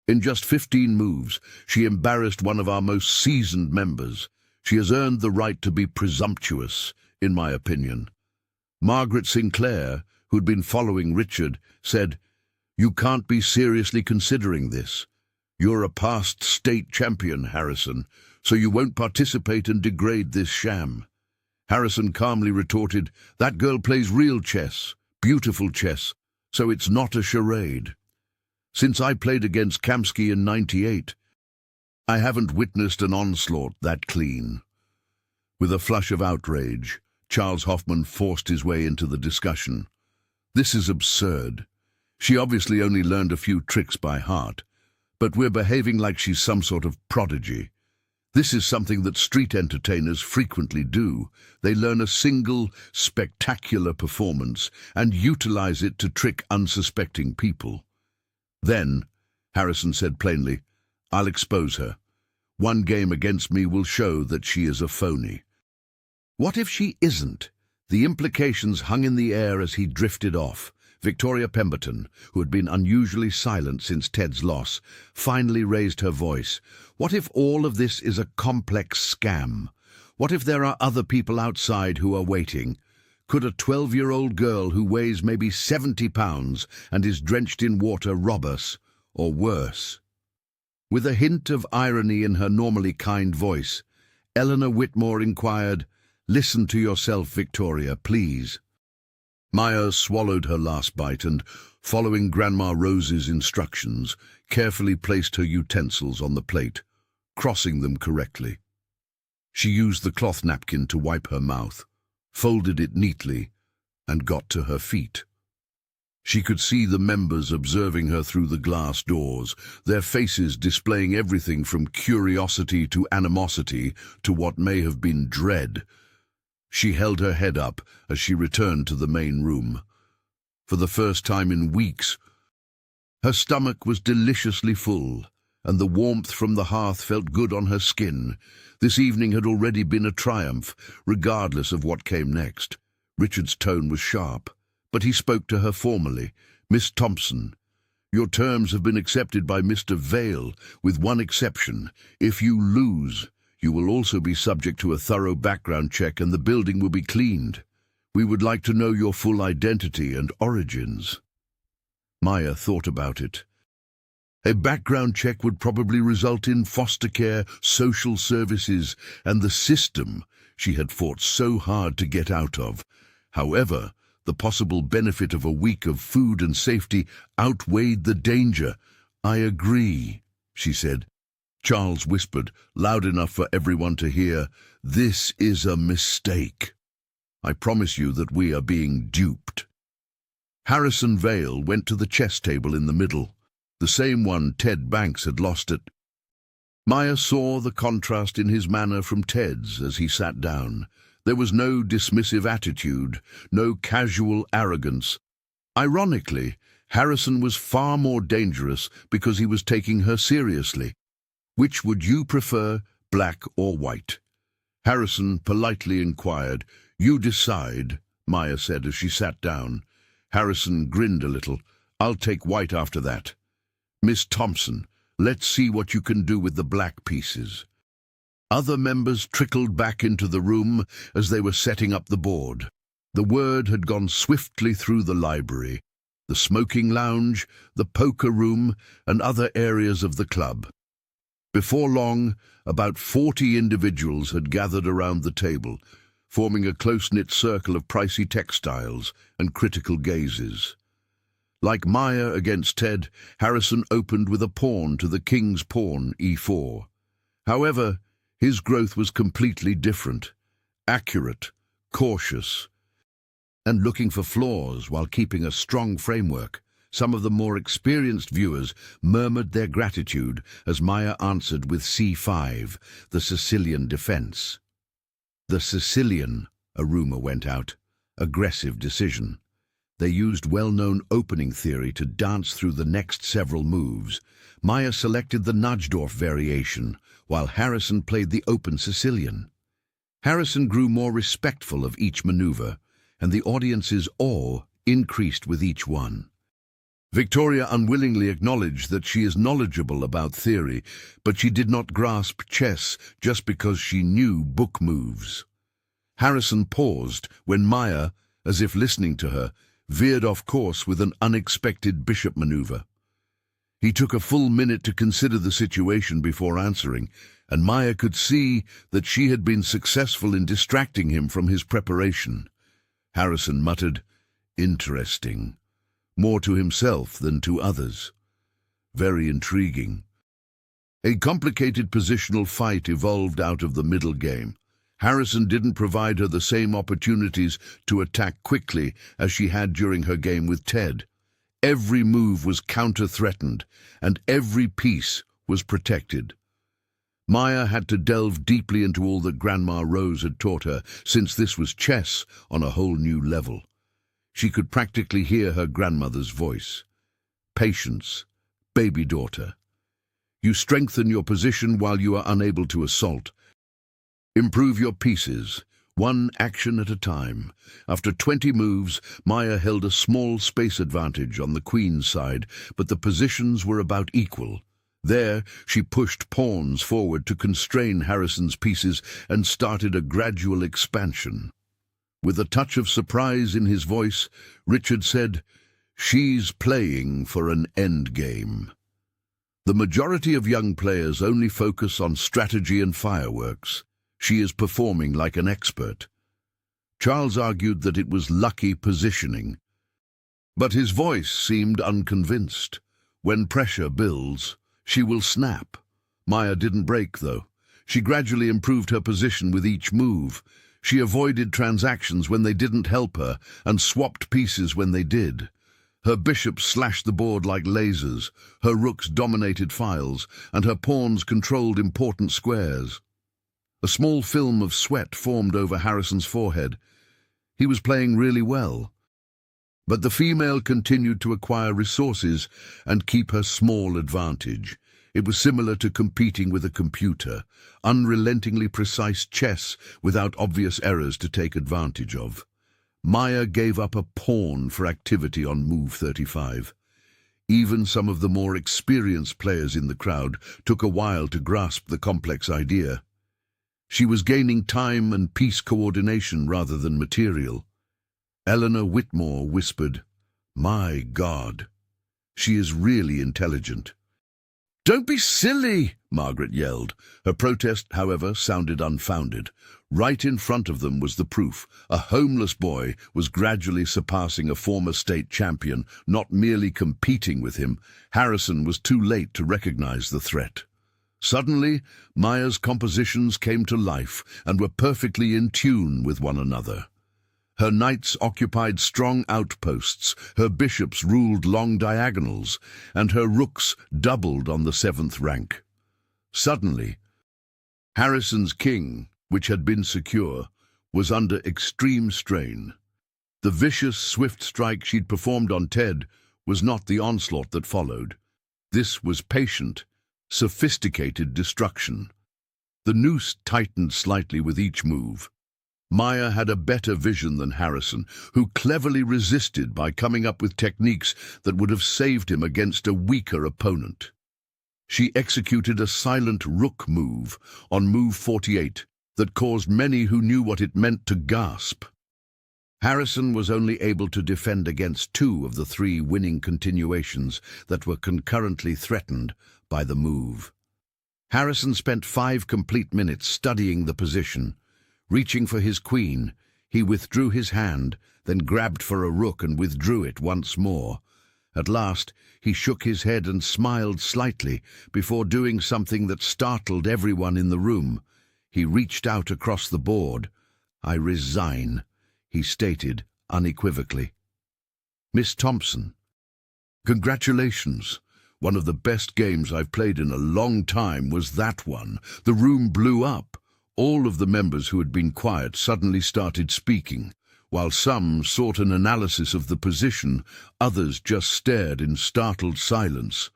In just 15 moves, she embarrassed one of our most seasoned members. She has earned the right to be presumptuous, in my opinion. Margaret Sinclair, who'd been following Richard, said, "You can't be seriously considering this. You're a past state champion, Harrison, so you won't participate and degrade this sham." Harrison calmly retorted, "That girl plays real chess, beautiful chess, so it's not a charade. Since I played against Kamsky in '98, I haven't witnessed an onslaught that clean." With a flush of outrage, Charles Hoffman forced his way into the discussion. "This is absurd. She obviously only learned a few tricks by heart, but we're behaving like she's some sort of prodigy. This is something that street entertainers frequently do. They learn a single, spectacular performance and utilize it to trick unsuspecting people. Then," Harrison said plainly, "I'll expose her. One game against me will show that she is a phony." What if she isn't? The implications hung in the air as he drifted off. Victoria Pemberton, who had been unusually silent since Ted's loss, finally raised her voice. What if all of this is a complex scam? What if there are other people outside who are waiting? Could a 12-year-old girl who weighs maybe 70 pounds and is drenched in water rob us, or worse? With a hint of irony in her normally kind voice, Eleanor Whitmore inquired, "Listen to yourself, Victoria, please." Maya swallowed her last bite and, following Grandma Rose's instructions, carefully placed her utensils on the plate, crossing them correctly. She used the cloth napkin to wipe her mouth, folded it neatly, and got to her feet. She could see the members observing her through the glass doors, their faces displaying everything from curiosity to animosity to what may have been dread. She held her head up as she returned to the main room. For the first time in weeks, her stomach was deliciously full, and the warmth from the hearth felt good on her skin. This evening had already been a triumph, regardless of what came next. Richard's tone was sharp, but he spoke to her formally. "Miss Thompson, your terms have been accepted by Mr. Vale, with one exception. If you lose, you will also be subject to a thorough background check and the building will be cleaned. We would like to know your full identity and origins." Maya thought about it. A background check would probably result in foster care, social services, and the system she had fought so hard to get out of. However, the possible benefit of a week of food and safety outweighed the danger. "I agree," she said. Charles whispered, loud enough for everyone to hear, "This is a mistake. I promise you that we are being duped." Harrison Vale went to the chess table in the middle. the same one Ted Banks had lost at. Maya saw the contrast in his manner from Ted's as he sat down. There was no dismissive attitude, no casual arrogance. Ironically, Harrison was far more dangerous because he was taking her seriously. Which would you prefer, black or white? Harrison politely inquired. You decide, Maya said as she sat down. Harrison grinned a little. I'll take white after that. Miss Thompson, let's see what you can do with the black pieces. Other members trickled back into the room as they were setting up the board. The word had gone swiftly through the library, the smoking lounge, the poker room, and other areas of the club. Before long, about 40 individuals had gathered around the table, forming a close-knit circle of pricey textiles and critical gazes. Like Maya against Ted, Harrison opened with a pawn to the king's pawn, e4. However, his growth was completely different, accurate, cautious, and looking for flaws while keeping a strong framework. Some of the more experienced viewers murmured their gratitude as Maya answered with c5, the Sicilian defense. The Sicilian, a rumor went out, aggressive decision. They used well-known opening theory to dance through the next several moves. Maya selected the Najdorf variation, while Harrison played the open Sicilian. Harrison grew more respectful of each maneuver, and the audience's awe increased with each one. Victoria unwillingly acknowledged that she is knowledgeable about theory, but she did not grasp chess just because she knew book moves. Harrison paused when Maya, as if listening to her, veered off course with an unexpected bishop maneuver. He took a full minute to consider the situation before answering, and Maya could see that she had been successful in distracting him from his preparation. Harrison muttered, "Interesting," more to himself than to others. Very intriguing. A complicated positional fight evolved out of the middle game. Harrison didn't provide her the same opportunities to attack quickly as she had during her game with Ted. Every move was counter-threatened, and every piece was protected. Maya had to delve deeply into all that Grandma Rose had taught her, since this was chess on a whole new level. She could practically hear her grandmother's voice. Patience, baby daughter. You strengthen your position while you are unable to assault. Improve your pieces, one action at a time. After 20 moves, Maya held a small space advantage on the queen's side, but the positions were about equal. There, she pushed pawns forward to constrain Harrison's pieces and started a gradual expansion. With a touch of surprise in his voice, Richard said, "She's playing for an endgame." The majority of young players only focus on strategy and fireworks. She is performing like an expert. Charles argued that it was lucky positioning, but his voice seemed unconvinced. When pressure builds, she will snap. Maya didn't break, though. She gradually improved her position with each move. She avoided transactions when they didn't help her and swapped pieces when they did. Her bishops slashed the board like lasers, her rooks dominated files, and her pawns controlled important squares. A small film of sweat formed over Harrison's forehead. He was playing really well. But the female continued to acquire resources and keep her small advantage. It was similar to competing with a computer, unrelentingly precise chess without obvious errors to take advantage of. Maya gave up a pawn for activity on move 35. Even some of the more experienced players in the crowd took a while to grasp the complex idea. She was gaining time and piece coordination rather than material. Eleanor Whitmore whispered, "My God, she is really intelligent." "Don't be silly," Margaret yelled. Her protest, however, sounded unfounded. Right in front of them was the proof. A homeless boy was gradually surpassing a former state champion, not merely competing with him. Harrison was too late to recognize the threat. Suddenly, Maya's compositions came to life and were perfectly in tune with one another. Her knights occupied strong outposts, her bishops ruled long diagonals, and her rooks doubled on the 7th rank. Suddenly, Harrison's king, which had been secure, was under extreme strain. The vicious, swift strike she'd performed on Ted was not the onslaught that followed. This was patient, sophisticated destruction. The noose tightened slightly with each move. Maya had a better vision than Harrison, who cleverly resisted by coming up with techniques that would have saved him against a weaker opponent. She executed a silent rook move on move 48 that caused many who knew what it meant to gasp. Harrison was only able to defend against 2 of the 3 winning continuations that were concurrently threatened by the move. Harrison spent 5 complete minutes studying the position. Reaching for his queen, he withdrew his hand, then grabbed for a rook and withdrew it once more. At last, he shook his head and smiled slightly before doing something that startled everyone in the room. He reached out across the board. "I resign," he stated unequivocally. "Miss Thompson, congratulations. One of the best games I've played in a long time was that one." The room blew up. All of the members who had been quiet suddenly started speaking. While some sought an analysis of the position, others just stared in startled silence.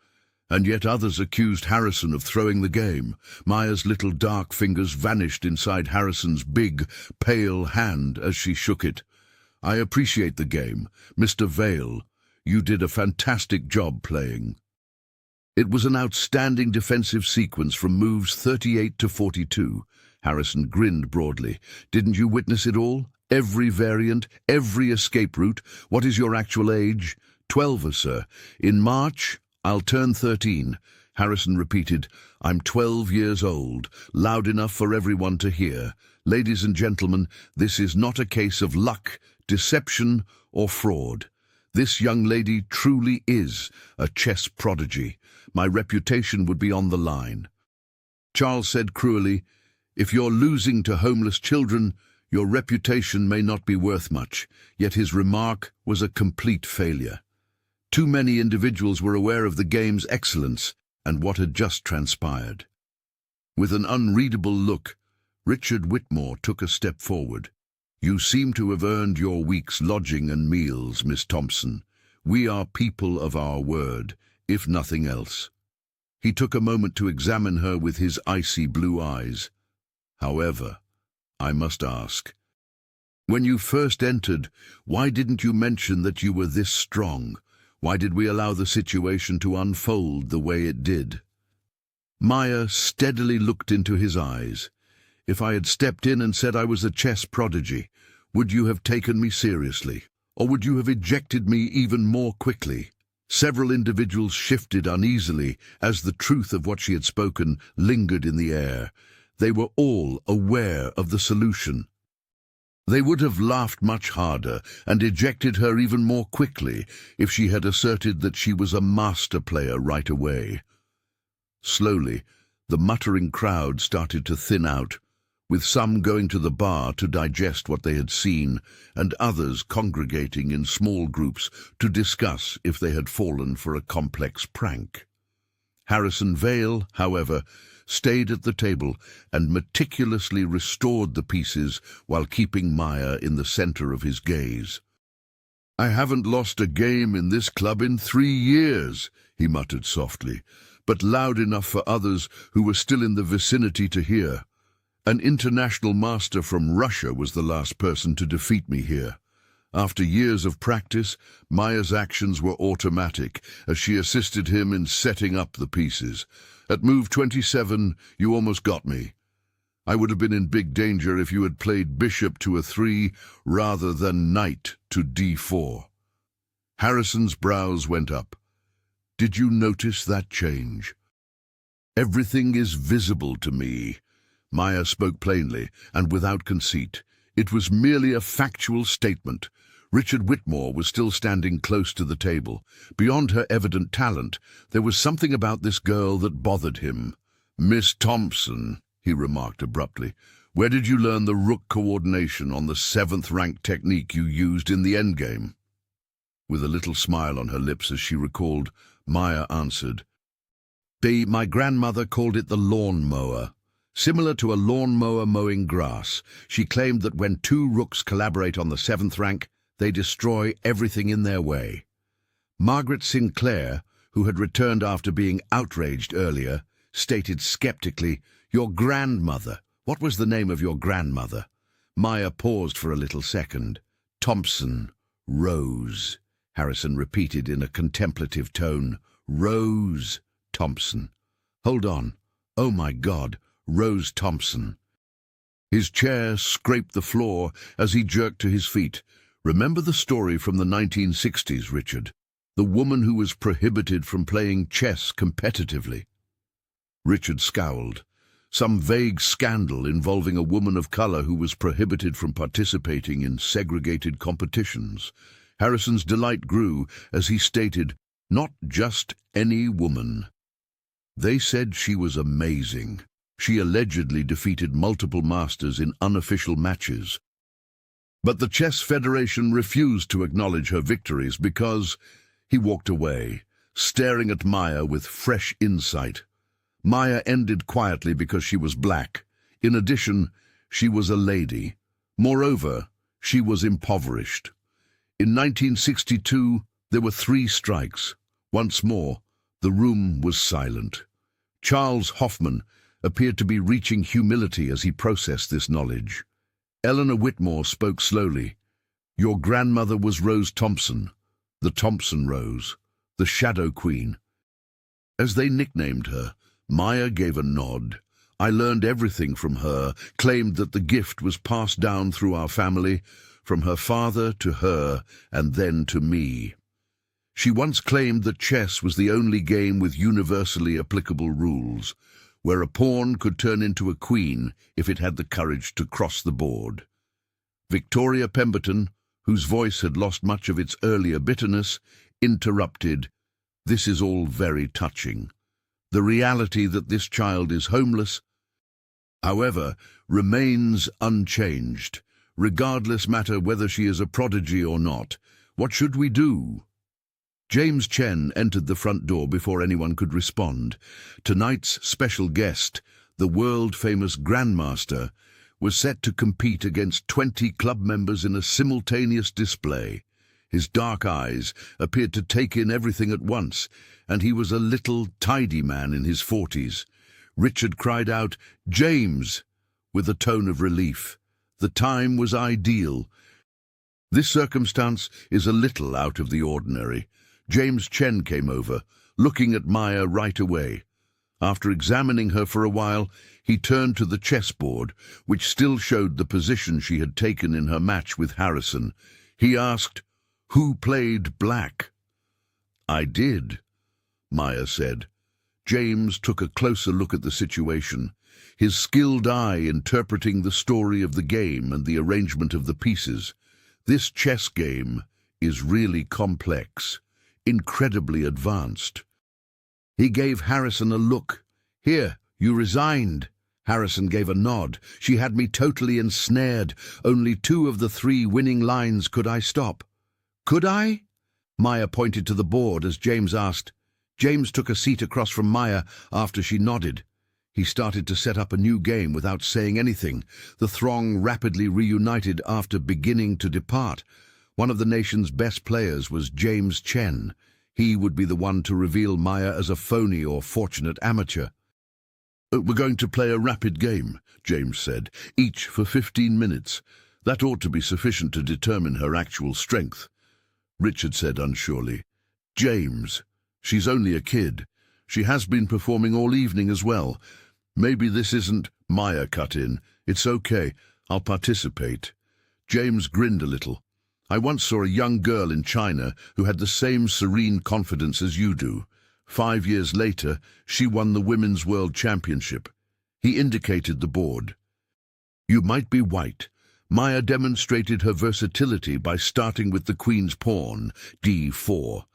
And yet others accused Harrison of throwing the game. Maya's little dark fingers vanished inside Harrison's big, pale hand as she shook it. "I appreciate the game. Mr. Vale, you did a fantastic job playing." It was an outstanding defensive sequence from moves 38 to 42. Harrison grinned broadly. "Didn't you witness it all? Every variant, every escape route. What is your actual age?" 12, sir. "In March, I'll turn 13. Harrison repeated, "I'm 12 years old," loud enough for everyone to hear. "Ladies and gentlemen, this is not a case of luck, deception, or fraud. This young lady truly is a chess prodigy. My reputation would be on the line." Charles said cruelly, "If you're losing to homeless children, your reputation may not be worth much." Yet his remark was a complete failure. Too many individuals were aware of the game's excellence and what had just transpired. With an unreadable look, Richard Whitmore took a step forward. "You seem to have earned your week's lodging and meals, Miss Thompson. We are people of our word, if nothing else." He took a moment to examine her with his icy blue eyes. "However, I must ask, when you first entered, why didn't you mention that you were this strong? Why did we allow the situation to unfold the way it did?" Maya steadily looked into his eyes. "If I had stepped in and said I was a chess prodigy, would you have taken me seriously? Or would you have ejected me even more quickly?" Several individuals shifted uneasily as the truth of what she had spoken lingered in the air. They were all aware of the solution. They would have laughed much harder and ejected her even more quickly if she had asserted that she was a master player right away. Slowly, the muttering crowd started to thin out, with some going to the bar to digest what they had seen, and others congregating in small groups to discuss if they had fallen for a complex prank. Harrison Vale, however, stayed at the table and meticulously restored the pieces while keeping Maya in the center of his gaze. "I haven't lost a game in this club in 3 years, he muttered softly, but loud enough for others who were still in the vicinity to hear. "An international master from Russia was the last person to defeat me here. After years of practice, Maya's actions were automatic as she assisted him in setting up the pieces. At move 27, you almost got me. I would have been in big danger if you had played bishop to a 3 rather than knight to d4. Harrison's brows went up. "Did you notice that change?" "Everything is visible to me." Maya spoke plainly and without conceit. It was merely a factual statement. Richard Whitmore was still standing close to the table. Beyond her evident talent, there was something about this girl that bothered him. "Miss Thompson," he remarked abruptly, Where did you learn the rook coordination on the 7th rank technique you used in the endgame? With a little smile on her lips as she recalled, Maya answered, My grandmother called it the lawn mower. Similar to a lawn mower mowing grass, she claimed that when 2 rooks collaborate on the 7th rank, they destroy everything in their way. Margaret Sinclair, who had returned after being outraged earlier, stated skeptically, Your grandmother. What was the name of your grandmother? Maya paused for a little second. Thompson. Rose. Harrison repeated in a contemplative tone. Rose Thompson. Hold on. Oh my God, Rose Thompson. His chair scraped the floor as he jerked to his feet. Remember the story from the 1960s, Richard? The woman who was prohibited from playing chess competitively. Richard scowled. Some vague scandal involving a woman of color who was prohibited from participating in segregated competitions. Harrison's delight grew as he stated, not just any woman. They said she was amazing. She allegedly defeated multiple masters in unofficial matches. But the Chess Federation refused to acknowledge her victories because he walked away, staring at Maya with fresh insight. Maya ended quietly because she was black. In addition, she was a lady. Moreover, she was impoverished. In 1962, there were 3 strikes. Once more, the room was silent. Charles Hoffman appeared to be reaching humility as he processed this knowledge. Eleanor Whitmore spoke slowly. Your grandmother was Rose Thompson, the Thompson Rose, the Shadow Queen. As they nicknamed her, Maya gave a nod. I learned everything from her, claimed that the gift was passed down through our family, from her father to her, and then to me. She once claimed that chess was the only game with universally applicable rules, where a pawn could turn into a queen if it had the courage to cross the board. Victoria Pemberton, whose voice had lost much of its earlier bitterness, interrupted, This is all very touching. The reality that this child is homeless, however, remains unchanged, regardless matter whether she is a prodigy or not. What should we do? James Chen entered the front door before anyone could respond. Tonight's special guest, the world-famous Grandmaster, was set to compete against 20 club members in a simultaneous display. His dark eyes appeared to take in everything at once, and he was a little, tidy man in his 40s. Richard cried out, James, with a tone of relief. The time was ideal. This circumstance is a little out of the ordinary. James Chen came over, looking at Maya right away. After examining her for a while, he turned to the chessboard, which still showed the position she had taken in her match with Harrison. He asked, Who played black? I did, Maya said. James took a closer look at the situation, his skilled eye interpreting the story of the game and the arrangement of the pieces. This chess game is really complex, incredibly advanced. He gave Harrison a look. Here, you resigned. Harrison gave a nod. She had me totally ensnared. Only 2 of the 3 winning lines could I stop. Could I? Maya pointed to the board as James asked. James took a seat across from Maya after she nodded. He started to set up a new game without saying anything. The throng rapidly reunited after beginning to depart. One of the nation's best players was James Chen. He would be the one to reveal Maya as a phony or fortunate amateur. We're going to play a rapid game, James said, each for 15 minutes. That ought to be sufficient to determine her actual strength. Richard said unsurely, James, she's only a kid. She has been performing all evening as well. Maybe this isn't Maya cut in. It's okay. I'll participate. James grinned a little. I once saw a young girl in China who had the same serene confidence as you do. 5 years later, she won the Women's World Championship. He indicated the board. You might be white. Maya demonstrated her versatility by starting with the Queen's pawn, d4.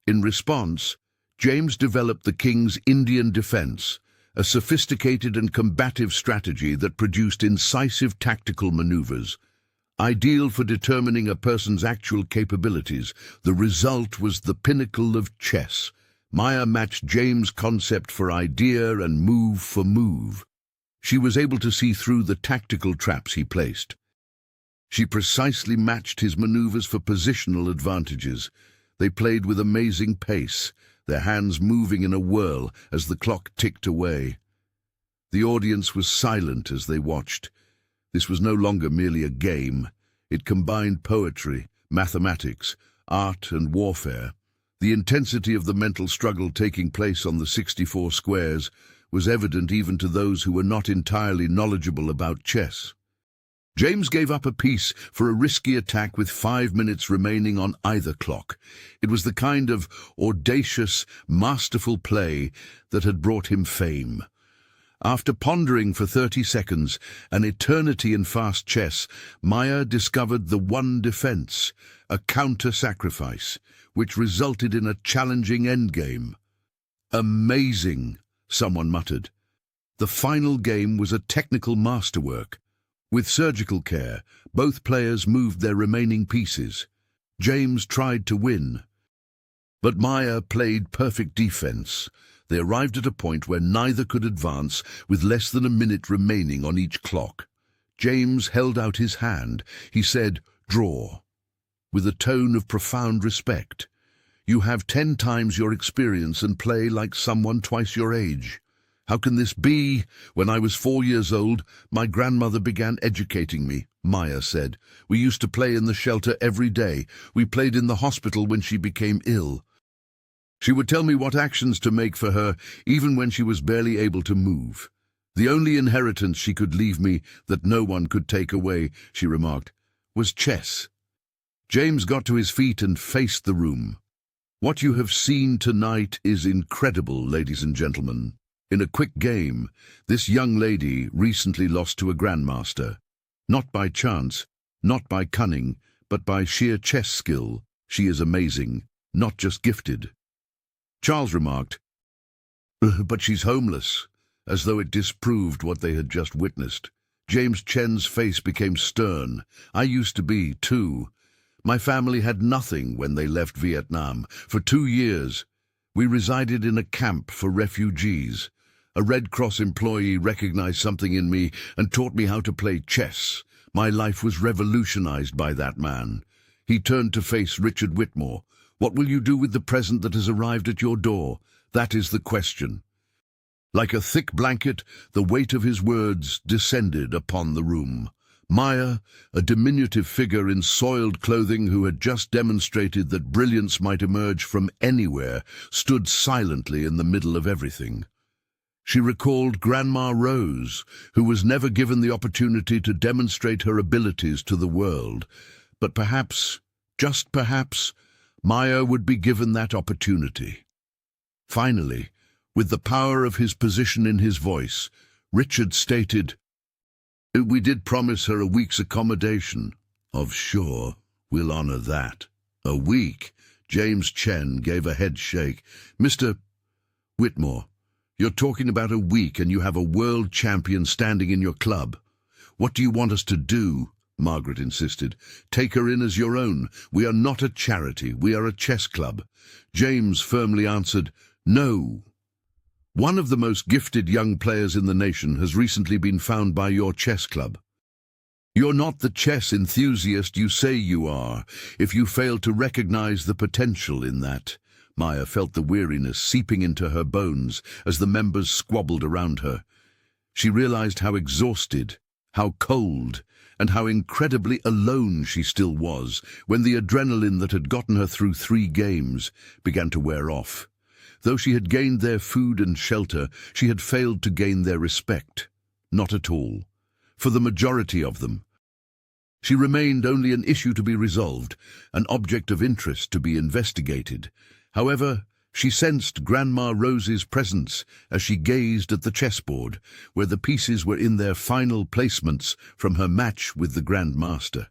In response, James developed the King's Indian defense, a sophisticated and combative strategy that produced incisive tactical maneuvers. Ideal for determining a person's actual capabilities, the result was the pinnacle of chess. Maya matched James' concept for idea and move for move. She was able to see through the tactical traps he placed. She precisely matched his maneuvers for positional advantages. They played with amazing pace, their hands moving in a whirl as the clock ticked away. The audience was silent as they watched. This was no longer merely a game. It combined poetry, mathematics, art and warfare. The intensity of the mental struggle taking place on the 64 squares was evident even to those who were not entirely knowledgeable about chess. James gave up a piece for a risky attack with 5 minutes remaining on either clock. It was the kind of audacious, masterful play that had brought him fame. After pondering for 30 seconds, an eternity in fast chess, Maya discovered the one defense, a counter-sacrifice, which resulted in a challenging endgame. Amazing, someone muttered. The final game was a technical masterwork. With surgical care, both players moved their remaining pieces. James tried to win, but Maya played perfect defense. They arrived at a point where neither could advance, with less than a minute remaining on each clock. James held out his hand. He said, "Draw," with a tone of profound respect. "You have 10 times your experience and play like someone twice your age." "How can this be? When I was 4 years old, my grandmother began educating me," Maya said. "We used to play in the shelter every day. We played in the hospital when she became ill. She would tell me what actions to make for her, even when she was barely able to move. The only inheritance she could leave me that no one could take away," she remarked, "was chess." James got to his feet and faced the room. "What you have seen tonight is incredible, ladies and gentlemen. In a quick game, this young lady recently lost to a grandmaster. Not by chance, not by cunning, but by sheer chess skill. She is amazing, not just gifted." Charles remarked, "But she's homeless," as though it disproved what they had just witnessed. James Chen's face became stern. "I used to be, too. My family had nothing when they left Vietnam. For 2 years, we resided in a camp for refugees. A Red Cross employee recognized something in me and taught me how to play chess. My life was revolutionized by that man." He turned to face Richard Whitmore. "What will you do with the present that has arrived at your door? That is the question." Like a thick blanket, the weight of his words descended upon the room. Maya, a diminutive figure in soiled clothing who had just demonstrated that brilliance might emerge from anywhere, stood silently in the middle of everything. She recalled Grandma Rose, who was never given the opportunity to demonstrate her abilities to the world. But perhaps, just perhaps, Maya would be given that opportunity. Finally, with the power of his position in his voice, Richard stated, "We did promise her a week's accommodation." "Of sure, we'll honor that." "A week?" James Chen gave a head shake. "Mr. Whitmore, you're talking about a week and you have a world champion standing in your club. What do you want us to do?" Margaret insisted. "Take her in as your own. We are not a charity, we are a chess club." James firmly answered, "No. One of the most gifted young players in the nation has recently been found by your chess club. You're not the chess enthusiast you say you are, if you fail to recognize the potential in that." Maya felt the weariness seeping into her bones as the members squabbled around her. She realized how exhausted, how cold, and how incredibly alone she still was when the adrenaline that had gotten her through 3 games began to wear off. Though she had gained their food and shelter, she had failed to gain their respect. Not at all. For the majority of them, she remained only an issue to be resolved, an object of interest to be investigated. However, she sensed Grandma Rose's presence as she gazed at the chessboard, where the pieces were in their final placements from her match with the Grandmaster.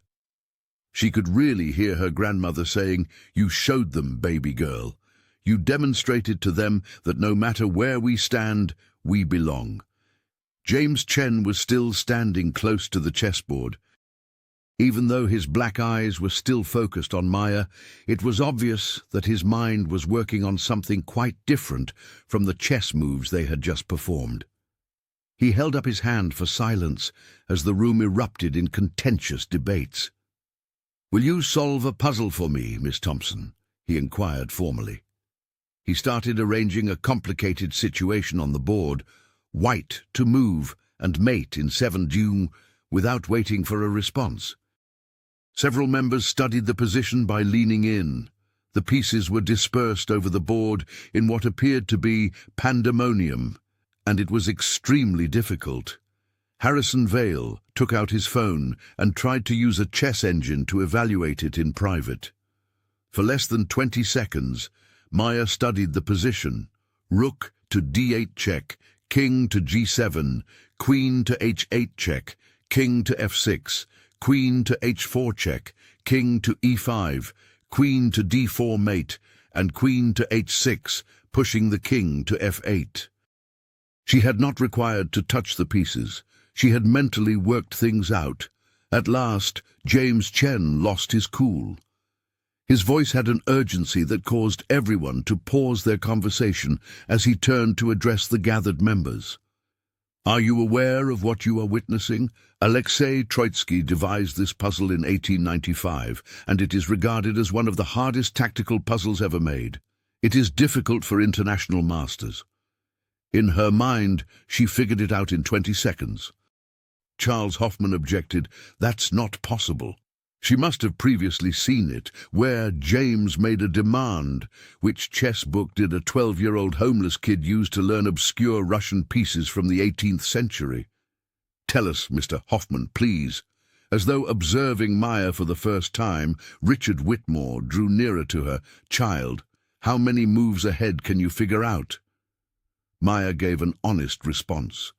She could really hear her grandmother saying, "You showed them, baby girl. You demonstrated to them that no matter where we stand, we belong. James Chen was still standing close to the chessboard. Even though his black eyes were still focused on Maya, it was obvious that his mind was working on something quite different from the chess moves they had just performed. He held up his hand for silence as the room erupted in contentious debates. "Will you solve a puzzle for me, Miss Thompson?" he inquired formally. He started arranging a complicated situation on the board, white to move and mate in 7 June, without waiting for a response. Several members studied the position by leaning in. The pieces were dispersed over the board in what appeared to be pandemonium, and it was extremely difficult. Harrison Vale took out his phone and tried to use a chess engine to evaluate it in private. For less than 20 seconds, Maya studied the position. Rook to d8 check, king to g7, queen to h8 check, king to f6, queen to h4 check, king to e5, queen to d4 mate, and queen to h6, pushing the king to f8. She had not required to touch the pieces. She had mentally worked things out. At last, James Chen lost his cool. His voice had an urgency that caused everyone to pause their conversation as he turned to address the gathered members. "Are you aware of what you are witnessing? Alexei Troitsky devised this puzzle in 1895, and it is regarded as one of the hardest tactical puzzles ever made. It is difficult for international masters." In her mind, she figured it out in 20 seconds. Charles Hoffman objected, "That's not possible." She must have previously seen it, where James made a demand. Which chess book did a 12-year-old homeless kid use to learn obscure Russian pieces from the 18th century? "Tell us, Mr. Hoffman, please." As though observing Maya for the first time, Richard Whitmore drew nearer to her. "Child, how many moves ahead can you figure out?" Maya gave an honest response.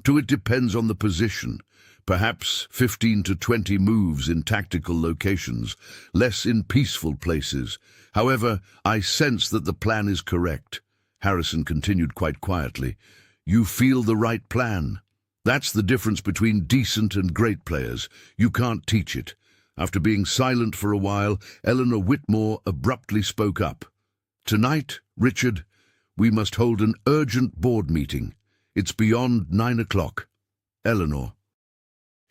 "It depends on the position. Perhaps 15 to 20 moves in tactical locations, less in peaceful places. However, I sense that the plan is correct." Harrison continued quite quietly. "You feel the right plan. That's the difference between decent and great players. You can't teach it." After being silent for a while, Eleanor Whitmore abruptly spoke up. "Tonight, Richard, we must hold an urgent board meeting. It's beyond 9 o'clock. Eleanor."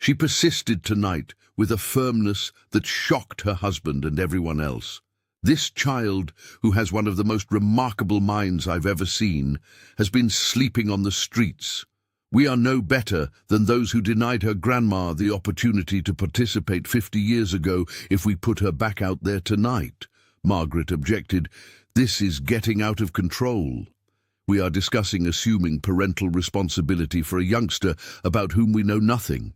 She persisted tonight with a firmness that shocked her husband and everyone else. "This child, who has one of the most remarkable minds I've ever seen, has been sleeping on the streets. We are no better than those who denied her grandma the opportunity to participate 50 years ago if we put her back out there tonight." Margaret objected. "This is getting out of control. We are discussing assuming parental responsibility for a youngster about whom we know nothing.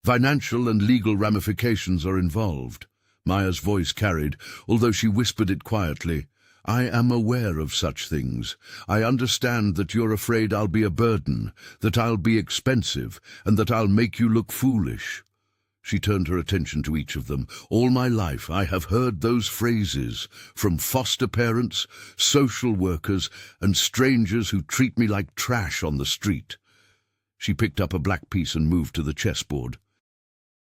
Financial and legal ramifications are involved." Maya's voice carried, although she whispered it quietly. "I am aware of such things. I understand that you're afraid I'll be a burden, that I'll be expensive, and that I'll make you look foolish." She turned her attention to each of them. "All my life I have heard those phrases from foster parents, social workers, and strangers who treat me like trash on the street." She picked up a black piece and moved to the chessboard.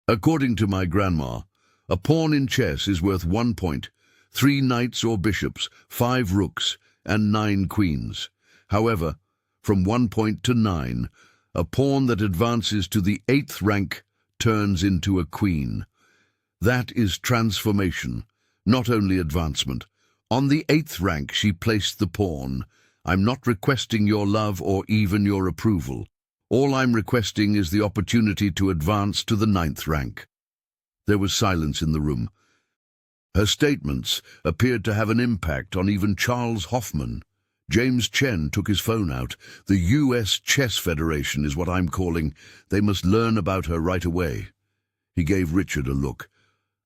"According to my grandma, a pawn in chess is worth 1 point, 3 knights or bishops, 5 rooks, and 9 queens. However, from 1 point to 9, a pawn that advances to the 8th rank turns into a queen. That is transformation, not only advancement. On the 8th rank she placed the pawn. I'm not requesting your love or even your approval. All I'm requesting is the opportunity to advance to the 9th rank." There was silence in the room. Her statements appeared to have an impact on even Charles Hoffman. James Chen took his phone out. "The U.S. Chess Federation is what I'm calling. They must learn about her right away." He gave Richard a look.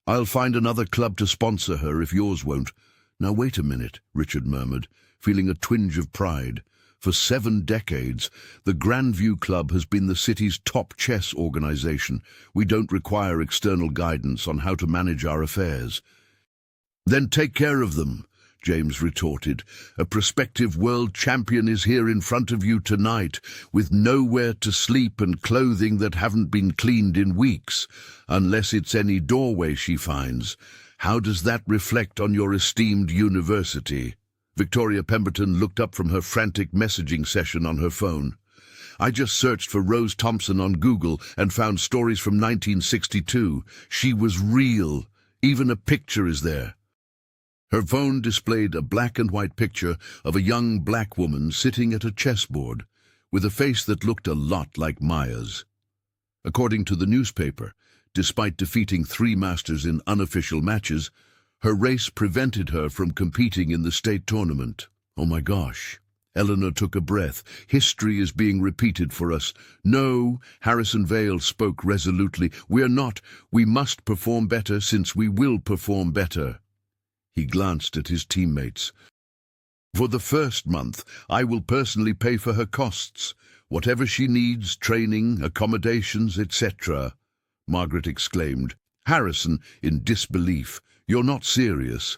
"I'll find another club to sponsor her if yours won't." "Now wait a minute," Richard murmured, feeling a twinge of pride. For 7 decades, the Grandview Club has been the city's top chess organization. We don't require external guidance on how to manage our affairs." "Then take care of them. James retorted. A prospective world champion is here in front of you tonight, with nowhere to sleep and clothing that haven't been cleaned in weeks, unless it's any doorway she finds. How does that reflect on your esteemed university? Victoria Pemberton looked up from her frantic messaging session on her phone. I just searched for Rose Thompson on Google and found stories from 1962. She was real. Even a picture is there. Her phone displayed a black and white picture of a young black woman sitting at a chessboard, with a face that looked a lot like Maya's. According to the newspaper, despite defeating 3 masters in unofficial matches, her race prevented her from competing in the state tournament. Oh my gosh. Eleanor took a breath. History is being repeated for us. No, Harrison Vale spoke resolutely. We're not. We must perform better, since we will perform better. He glanced at his teammates. For the first month, I will personally pay for her costs. Whatever she needs, training, accommodations, etc. Margaret exclaimed. Harrison, in disbelief. You're not serious.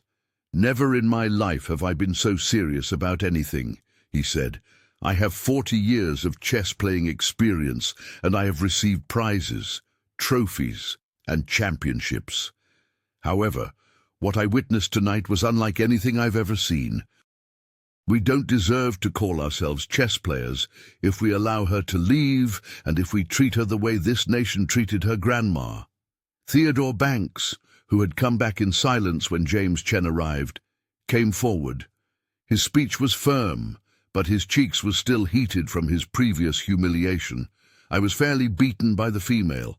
Never in my life have I been so serious about anything, he said. I have 40 years of chess-playing experience, and I have received prizes, trophies, and championships. However, what I witnessed tonight was unlike anything I've ever seen. We don't deserve to call ourselves chess players if we allow her to leave and if we treat her the way this nation treated her grandma. Theodore Banks, who had come back in silence when James Chen arrived, came forward. His speech was firm, but his cheeks were still heated from his previous humiliation. I was fairly beaten by the female.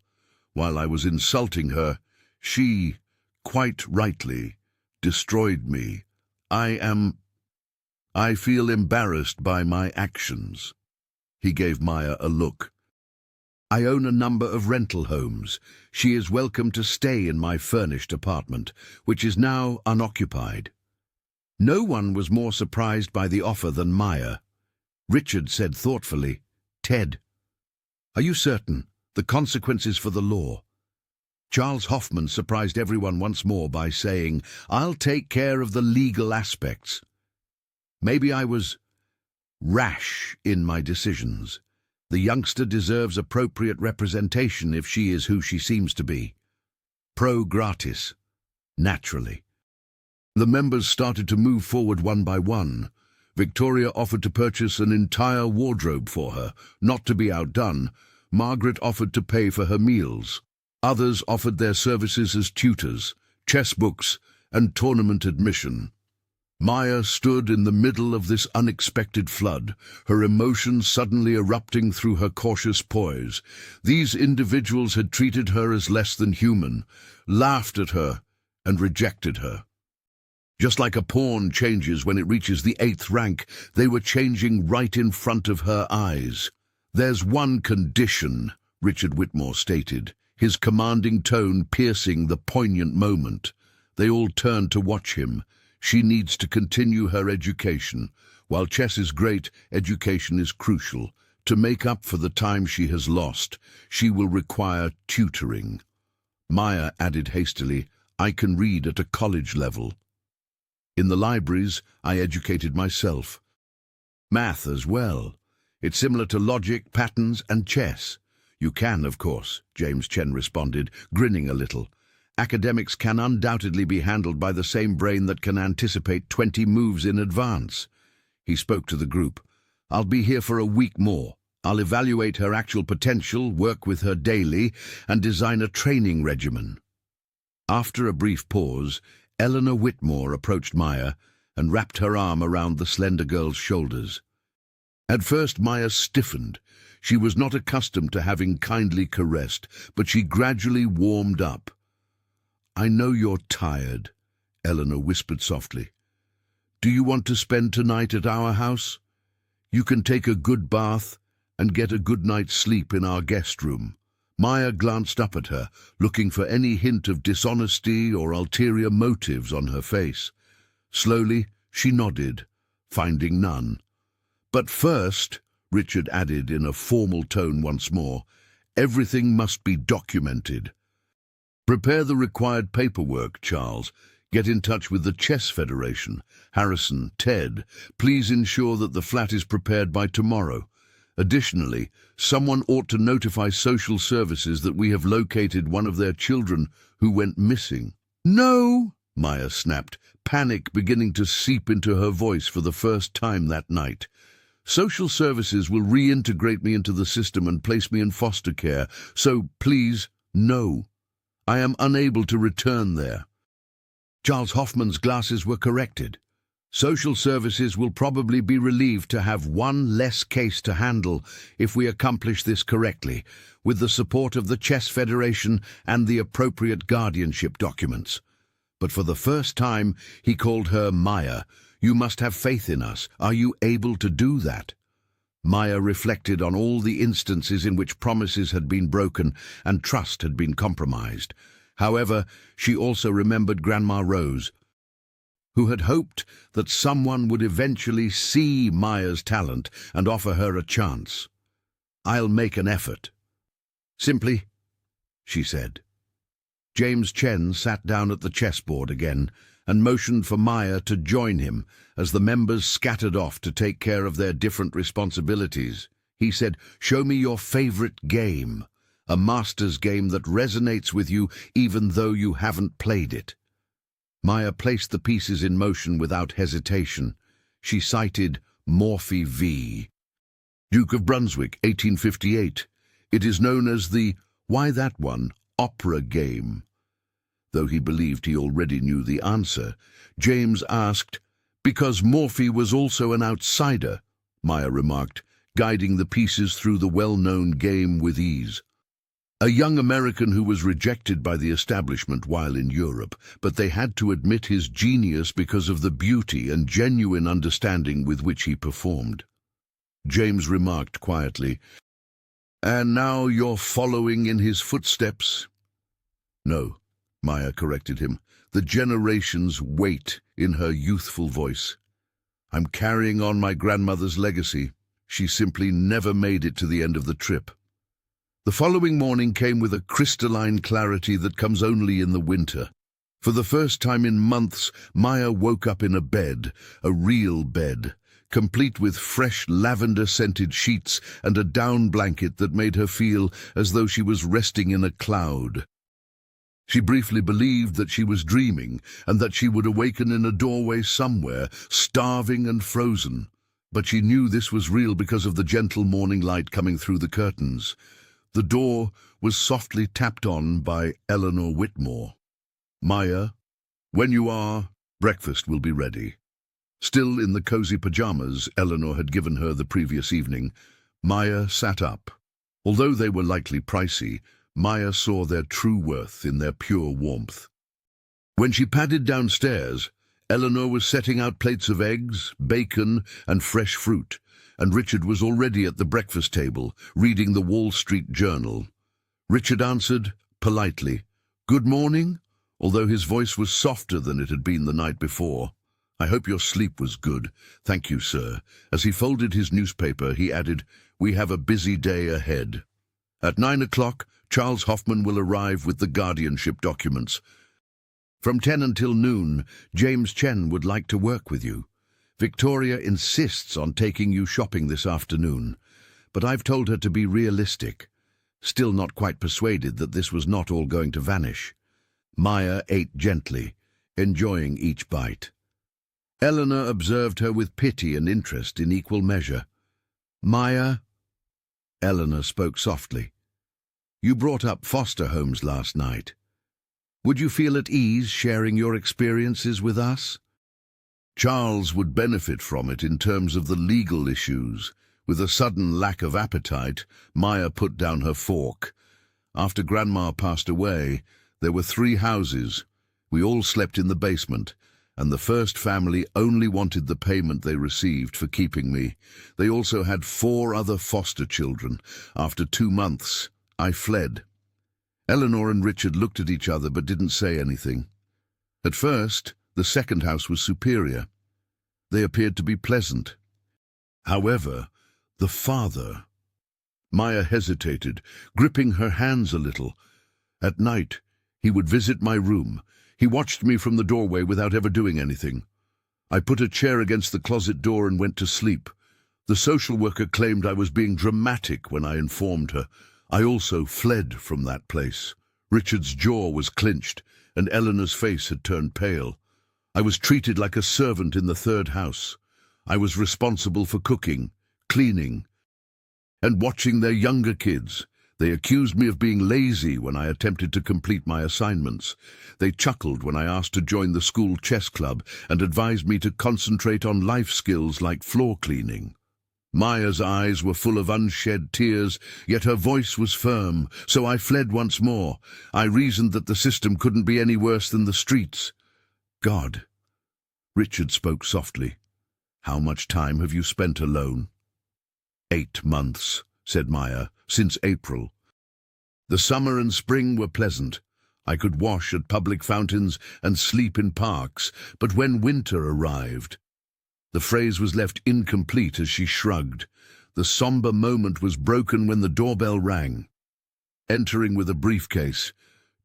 While I was insulting her, she, quite rightly, destroyed me. I feel embarrassed by my actions. He gave Maya a look. I own a number of rental homes. She is welcome to stay in my furnished apartment, which is now unoccupied. No one was more surprised by the offer than Maya. Richard said thoughtfully, Ted, are you certain? The consequences for the law. Charles Hoffman surprised everyone once more by saying, I'll take care of the legal aspects. Maybe I was rash in my decisions. The youngster deserves appropriate representation if she is who she seems to be. Pro gratis, naturally. The members started to move forward one by one. Victoria offered to purchase an entire wardrobe for her. Not to be outdone, Margaret offered to pay for her meals. Others offered their services as tutors, chess books, and tournament admission. Maya stood in the middle of this unexpected flood, her emotions suddenly erupting through her cautious poise. These individuals had treated her as less than human, laughed at her, and rejected her. Just like a pawn changes when it reaches the 8th rank, they were changing right in front of her eyes. There's one condition, Richard Whitmore stated, his commanding tone piercing the poignant moment. They all turned to watch him. She needs to continue her education. While chess is great, education is crucial. To make up for the time she has lost, she will require tutoring. Maya added hastily, I can read at a college level. In the libraries, I educated myself. Math as well. It's similar to logic, patterns, and chess. You can, of course, James Chen responded, grinning a little. Academics can undoubtedly be handled by the same brain that can anticipate 20 moves in advance. He spoke to the group. I'll be here for a week more. I'll evaluate her actual potential, work with her daily, and design a training regimen. After a brief pause, Eleanor Whitmore approached Maya and wrapped her arm around the slender girl's shoulders. At first Maya stiffened. She was not accustomed to having kindly caressed, but she gradually warmed up. I know you're tired, Eleanor whispered softly. Do you want to spend tonight at our house? You can take a good bath and get a good night's sleep in our guest room. Maya glanced up at her, looking for any hint of dishonesty or ulterior motives on her face. Slowly, she nodded, finding none. But first, Richard added in a formal tone once more, everything must be documented. Prepare the required paperwork, Charles. Get in touch with the Chess Federation. Harrison, Ted, please ensure that the flat is prepared by tomorrow. Additionally, someone ought to notify social services that we have located one of their children who went missing. No, Maya snapped, panic beginning to seep into her voice for the first time that night. Social services will reintegrate me into the system and place me in foster care, so please, no. I am unable to return there. Charles Hoffman's glasses were corrected. Social services will probably be relieved to have one less case to handle if we accomplish this correctly, with the support of the Chess Federation and the appropriate guardianship documents. But for the first time, he called her Maya. You must have faith in us. Are you able to do that? Maya reflected on all the instances in which promises had been broken and trust had been compromised. However, she also remembered Grandma Rose, who had hoped that someone would eventually see Maya's talent and offer her a chance. I'll make an effort. Simply, she said. James Chen sat down at the chessboard again and motioned for Maya to join him as the members scattered off to take care of their different responsibilities. He said, "Show me your favorite game, a master's game that resonates with you even though you haven't played it." Maya placed the pieces in motion without hesitation. She cited Morphy V. Duke of Brunswick, 1858. It is known as the, why that one, opera game. Though he believed he already knew the answer, James asked, "Because Morphy was also an outsider," Maya remarked, guiding the pieces through the well-known game with ease. A young American who was rejected by the establishment while in Europe, but they had to admit his genius because of the beauty and genuine understanding with which he performed. James remarked quietly, "And now you're following in his footsteps?" "No," Maya corrected him, the generation's weight in her youthful voice. "I'm carrying on my grandmother's legacy. She simply never made it to the end of the trip." The following morning came with a crystalline clarity that comes only in the winter. For the first time in months, Maya woke up in a bed, a real bed, complete with fresh lavender-scented sheets and a down blanket that made her feel as though she was resting in a cloud. She briefly believed that she was dreaming and that she would awaken in a doorway somewhere, starving and frozen. But she knew this was real because of the gentle morning light coming through the curtains. The door was softly tapped on by Eleanor Whitmore. "Maya, when you are, breakfast will be ready." Still in the cozy pajamas Eleanor had given her the previous evening, Maya sat up. Although they were likely pricey, Maya saw their true worth in their pure warmth. When she padded downstairs, Eleanor was setting out plates of eggs, bacon, and fresh fruit, and Richard was already at the breakfast table, reading the Wall Street Journal. Richard answered, politely, "Good morning," although his voice was softer than it had been the night before. "I hope your sleep was good. Thank you, sir." As he folded his newspaper, he added, "We have a busy day ahead." At 9 o'clock, Charles Hoffman will arrive with the guardianship documents. From 10 until noon, James Chen would like to work with you. Victoria insists on taking you shopping this afternoon, but I've told her to be realistic, still not quite persuaded that this was not all going to vanish. Maya ate gently, enjoying each bite. Eleanor observed her with pity and interest in equal measure. "Maya," Eleanor spoke softly, "you brought up foster homes last night. Would you feel at ease sharing your experiences with us?" Charles would benefit from it in terms of the legal issues. With a sudden lack of appetite, Maya put down her fork. After Grandma passed away, there were 3 houses. We all slept in the basement, and the first family only wanted the payment they received for keeping me. They also had 4 other foster children. After 2 months, I fled. Eleanor and Richard looked at each other but didn't say anything. At first, the second house was superior. They appeared to be pleasant. However, the father... Maya hesitated, gripping her hands a little. At night, he would visit my room. He watched me from the doorway without ever doing anything. I put a chair against the closet door and went to sleep. The social worker claimed I was being dramatic when I informed her. I also fled from that place. Richard's jaw was clenched, and Eleanor's face had turned pale. I was treated like a servant in the third house. I was responsible for cooking, cleaning, and watching their younger kids. They accused me of being lazy when I attempted to complete my assignments. They chuckled when I asked to join the school chess club and advised me to concentrate on life skills like floor cleaning. Maya's eyes were full of unshed tears, yet her voice was firm, so I fled once more. I reasoned that the system couldn't be any worse than the streets. God. Richard spoke softly. How much time have you spent alone? 8 months, said Maya, since April. The summer and spring were pleasant. I could wash at public fountains and sleep in parks, but when winter arrived... The phrase was left incomplete as she shrugged. The somber moment was broken when the doorbell rang. Entering with a briefcase,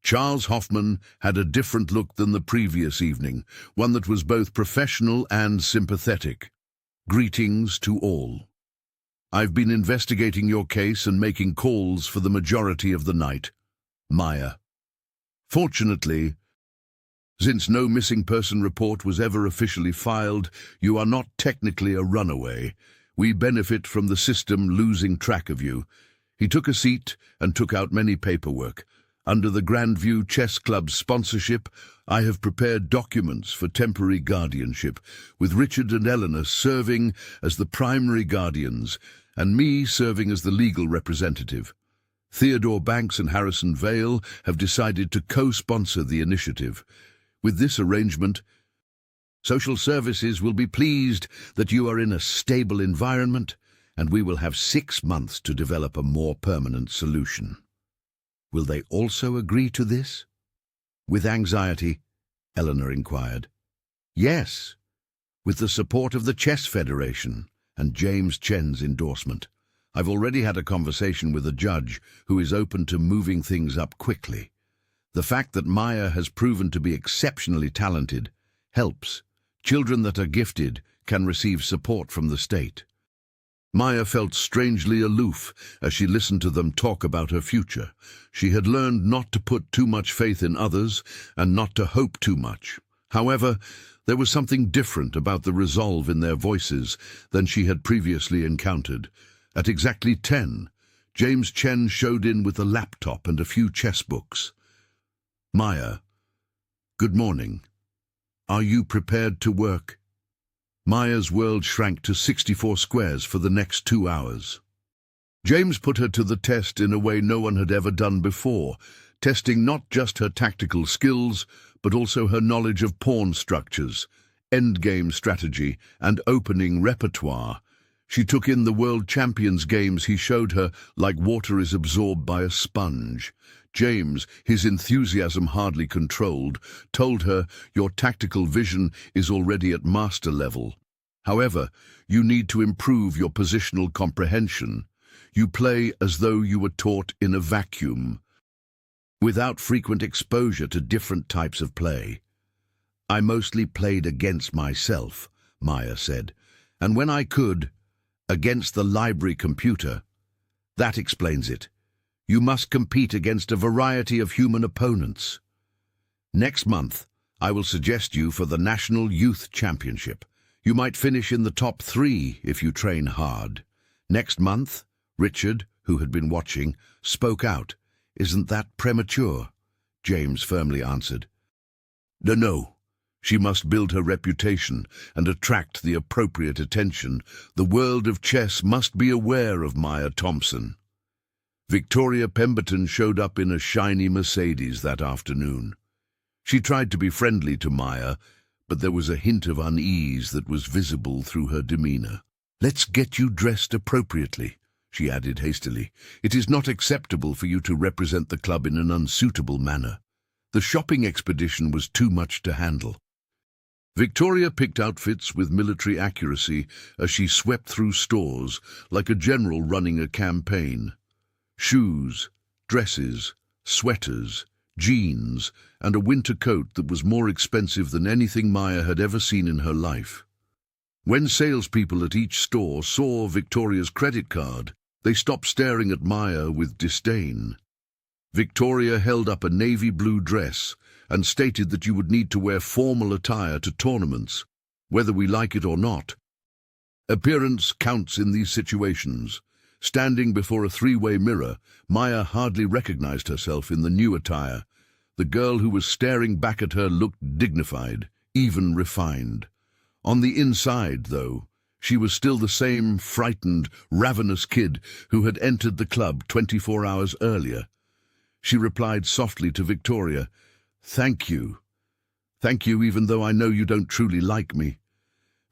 Charles Hoffman had a different look than the previous evening, one that was both professional and sympathetic. Greetings to all. I've been investigating your case and making calls for the majority of the night. Maya. Fortunately, since no missing person report was ever officially filed, you are not technically a runaway. We benefit from the system losing track of you. He took a seat and took out many paperwork. Under the Grandview Chess Club's sponsorship, I have prepared documents for temporary guardianship, with Richard and Eleanor serving as the primary guardians, and me serving as the legal representative. Theodore Banks and Harrison Vale have decided to co-sponsor the initiative. With this arrangement, social services will be pleased that you are in a stable environment, and we will have 6 months to develop a more permanent solution. Will they also agree to this? With anxiety, Eleanor inquired. Yes, with the support of the Chess Federation and James Chen's endorsement. I've already had a conversation with a judge who is open to moving things up quickly. The fact that Maya has proven to be exceptionally talented helps. Children that are gifted can receive support from the state. Maya felt strangely aloof as she listened to them talk about her future. She had learned not to put too much faith in others and not to hope too much. However, there was something different about the resolve in their voices than she had previously encountered. At exactly 10, James Chen showed in with a laptop and a few chess books. Maya, good morning. Are you prepared to work? Maya's world shrank to 64 squares for the next 2 hours. James put her to the test in a way no one had ever done before, testing not just her tactical skills, but also her knowledge of pawn structures, endgame strategy, and opening repertoire. She took in the world champions games he showed her like water is absorbed by a sponge. James, his enthusiasm hardly controlled, told her, "Your tactical vision is already at master level. However, you need to improve your positional comprehension. You play as though you were taught in a vacuum, without frequent exposure to different types of play." "I mostly played against myself," Maya said, "and when I could, against the library computer. That explains it. You must compete against a variety of human opponents. Next month, I will suggest you for the National Youth Championship. You might finish in the top 3 if you train hard." Next month, Richard, who had been watching, spoke out. "Isn't that premature?" James firmly answered. No. She must build her reputation and attract the appropriate attention. The world of chess must be aware of Maya Thompson. Victoria Pemberton showed up in a shiny Mercedes that afternoon. She tried to be friendly to Maya, but there was a hint of unease that was visible through her demeanor. "Let's get you dressed appropriately," she added hastily. "It is not acceptable for you to represent the club in an unsuitable manner." The shopping expedition was too much to handle. Victoria picked outfits with military accuracy as she swept through stores like a general running a campaign. Shoes, dresses, sweaters, jeans, and a winter coat that was more expensive than anything Maya had ever seen in her life. When salespeople at each store saw Victoria's credit card, they stopped staring at Maya with disdain. Victoria held up a navy blue dress and stated that you would need to wear formal attire to tournaments, whether we like it or not. Appearance counts in these situations. Standing before a three-way mirror, Maya hardly recognized herself in the new attire. The girl who was staring back at her looked dignified, even refined. On the inside, though, she was still the same frightened, ravenous kid who had entered the club 24 hours earlier. She replied softly to Victoria, "Thank you. Thank you, even though I know you don't truly like me."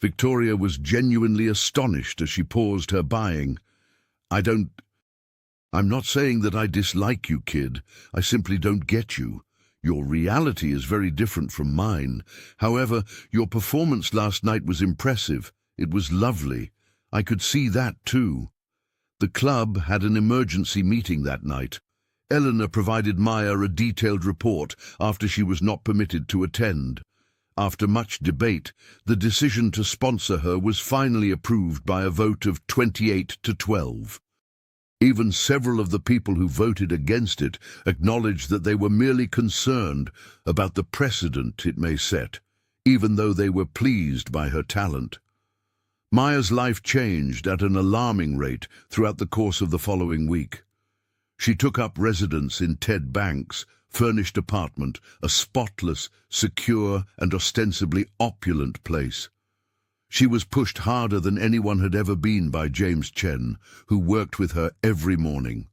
Victoria was genuinely astonished as she paused her buying. I'm not saying that I dislike you, kid. I simply don't get you. Your reality is very different from mine. However, your performance last night was impressive. It was lovely. I could see that too. The club had an emergency meeting that night. Eleanor provided Maya a detailed report after she was not permitted to attend. After much debate, the decision to sponsor her was finally approved by a vote of 28 to 12. Even several of the people who voted against it acknowledged that they were merely concerned about the precedent it may set, even though they were pleased by her talent. Maya's life changed at an alarming rate throughout the course of the following week. She took up residence in Ted Banks' furnished apartment, a spotless, secure, and ostensibly opulent place. She was pushed harder than anyone had ever been by James Chen, who worked with her every morning.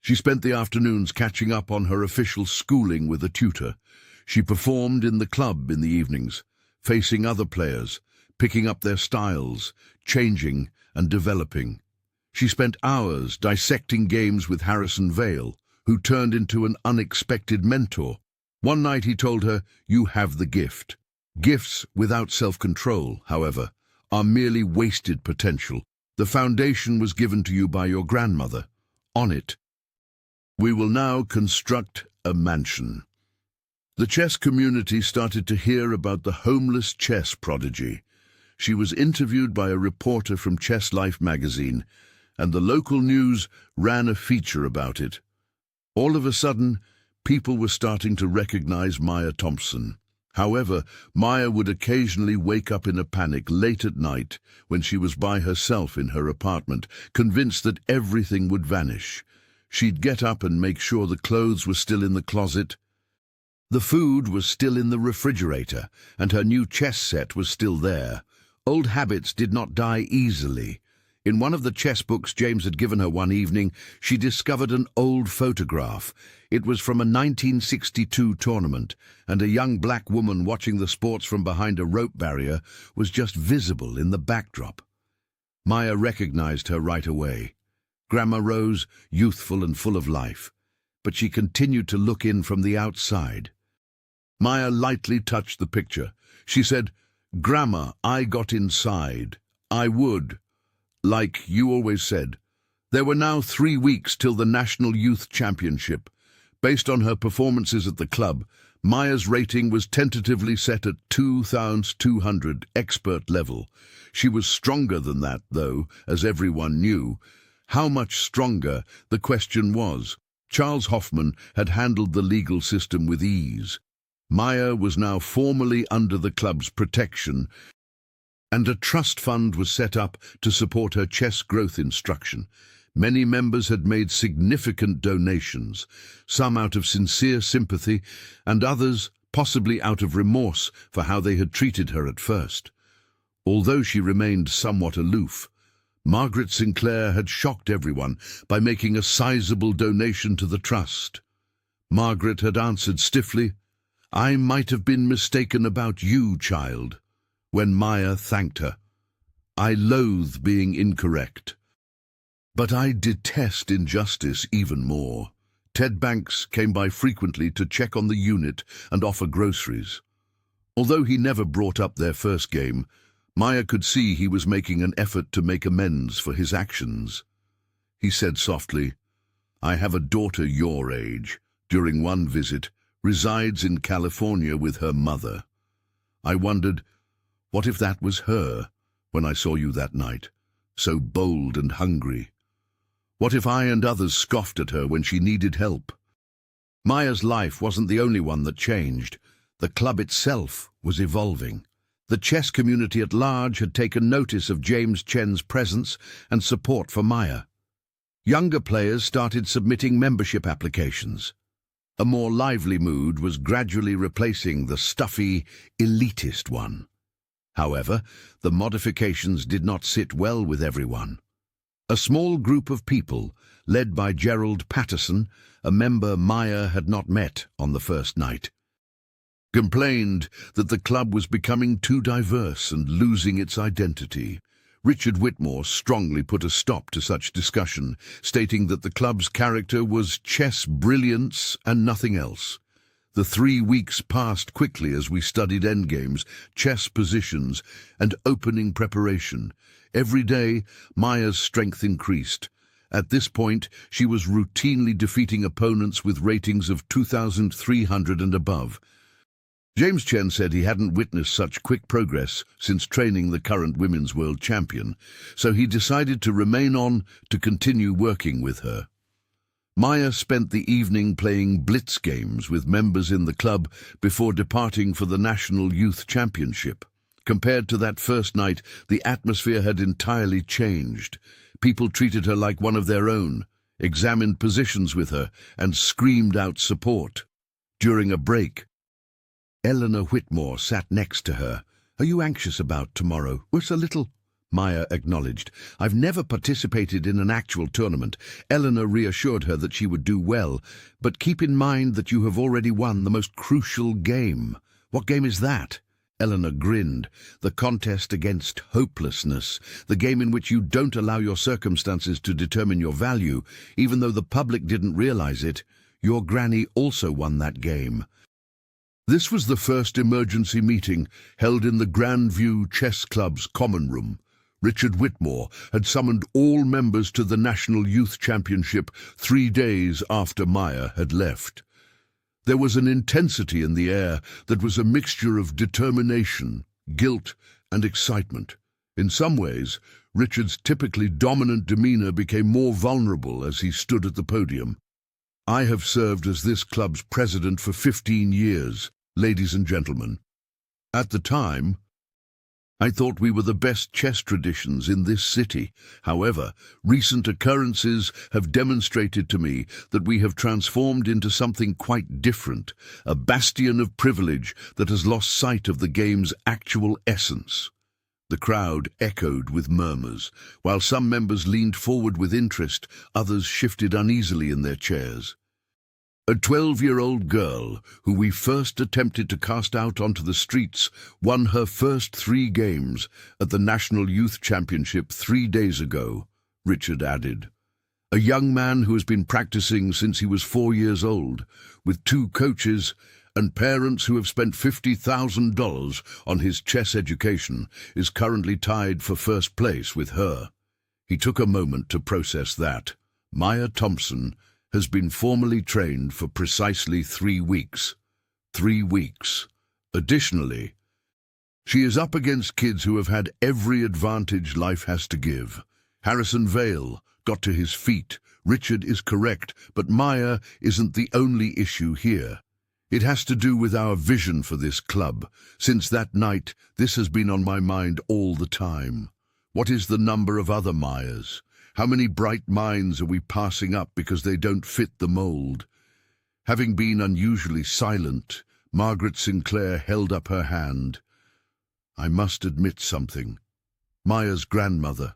She spent the afternoons catching up on her official schooling with a tutor. She performed in the club in the evenings, facing other players, picking up their styles, changing and developing. She spent hours dissecting games with Harrison Vale, who turned into an unexpected mentor. One night he told her, "You have the gift." Gifts without self-control, however, are merely wasted potential. The foundation was given to you by your grandmother. On it, we will now construct a mansion. The chess community started to hear about the homeless chess prodigy. She was interviewed by a reporter from Chess Life magazine, and the local news ran a feature about it. All of a sudden, people were starting to recognize Maya Thompson. However, Maya would occasionally wake up in a panic late at night when she was by herself in her apartment, convinced that everything would vanish. She'd get up and make sure the clothes were still in the closet, the food was still in the refrigerator, and her new chess set was still there. Old habits did not die easily. In one of the chess books James had given her one evening, she discovered an old photograph. It was from a 1962 tournament, and a young black woman watching the sports from behind a rope barrier was just visible in the backdrop. Maya recognized her right away. Grandma Rose, youthful and full of life, but she continued to look in from the outside. Maya lightly touched the picture. She said, "Grandma, I got inside. I would. Like you always said." There were now 3 weeks till the National Youth Championship. Based on her performances at the club, Maya's rating was tentatively set at 2,200 expert level. She was stronger than that, though, as everyone knew. How much stronger, the question was. Charles Hoffman had handled the legal system with ease. Maya was now formally under the club's protection, and a trust fund was set up to support her chess growth instruction. Many members had made significant donations, some out of sincere sympathy, and others possibly out of remorse for how they had treated her at first. Although she remained somewhat aloof, Margaret Sinclair had shocked everyone by making a sizable donation to the trust. Margaret had answered stiffly, "I might have been mistaken about you, child," when Maya thanked her. "I loathe being incorrect. But I detest injustice even more." Ted Banks came by frequently to check on the unit and offer groceries. Although he never brought up their first game, Maya could see he was making an effort to make amends for his actions. He said softly, "I have a daughter your age. during one visit, resides in California with her mother. I wondered, what if that was her when I saw you that night, so bold and hungry? What if I and others scoffed at her when she needed help? Maya's life wasn't the only one that changed. The club itself was evolving. The chess community at large had taken notice of James Chen's presence and support for Maya. Younger players started submitting membership applications. A more lively mood was gradually replacing the stuffy, elitist one. However, the modifications did not sit well with everyone. A small group of people, led by Gerald Patterson, a member Maya had not met on the first night, complained that the club was becoming too diverse and losing its identity. Richard Whitmore strongly put a stop to such discussion, stating that the club's character was chess brilliance and nothing else. The 3 weeks passed quickly as we studied endgames, chess positions, and opening preparation. Every day, Maya's strength increased. At this point, she was routinely defeating opponents with ratings of 2,300 and above. James Chen said he hadn't witnessed such quick progress since training the current women's world champion, so he decided to remain on to continue working with her. Maya spent the evening playing blitz games with members in the club before departing for the National Youth Championship. Compared to that first night, the atmosphere had entirely changed. People treated her like one of their own, examined positions with her, and screamed out support. During a break, Eleanor Whitmore sat next to her. "Are you anxious about tomorrow?" "We're a little," Maya acknowledged. "I've never participated in an actual tournament." Eleanor reassured her that she would do well, "But keep in mind that you have already won the most crucial game." "What game is that?" Eleanor grinned. "The contest against hopelessness, the game in which you don't allow your circumstances to determine your value, even though the public didn't realize it. Your granny also won that game." This was the first emergency meeting held in the Grandview Chess Club's common room. Richard Whitmore had summoned all members to the National Youth Championship 3 days after Maya had left. There was an intensity in the air that was a mixture of determination, guilt, and excitement. In some ways, Richard's typically dominant demeanor became more vulnerable as he stood at the podium. "I have served as this club's president for 15 years, ladies and gentlemen. At the time, I thought we were the best chess traditions in this city. However, recent occurrences have demonstrated to me that we have transformed into something quite different, a bastion of privilege that has lost sight of the game's actual essence." The crowd echoed with murmurs. While some members leaned forward with interest, others shifted uneasily in their chairs. A 12-year-old girl, who we first attempted to cast out onto the streets, won her first 3 games at the National Youth Championship 3 days ago, Richard added. A young man who has been practicing since he was 4 years old, with 2 coaches and parents who have spent $50,000 on his chess education, is currently tied for first place with her. He took a moment to process that. Maya Thompson has been formally trained for precisely 3 weeks. 3 weeks. Additionally, she is up against kids who have had every advantage life has to give. Harrison Vale got to his feet. Richard is correct, but Maya isn't the only issue here. It has to do with our vision for this club. Since that night, this has been on my mind all the time. What is the number of other Mayas? How many bright minds are we passing up because they don't fit the mold? Having been unusually silent, Margaret Sinclair held up her hand. "I must admit something. Maya's grandmother,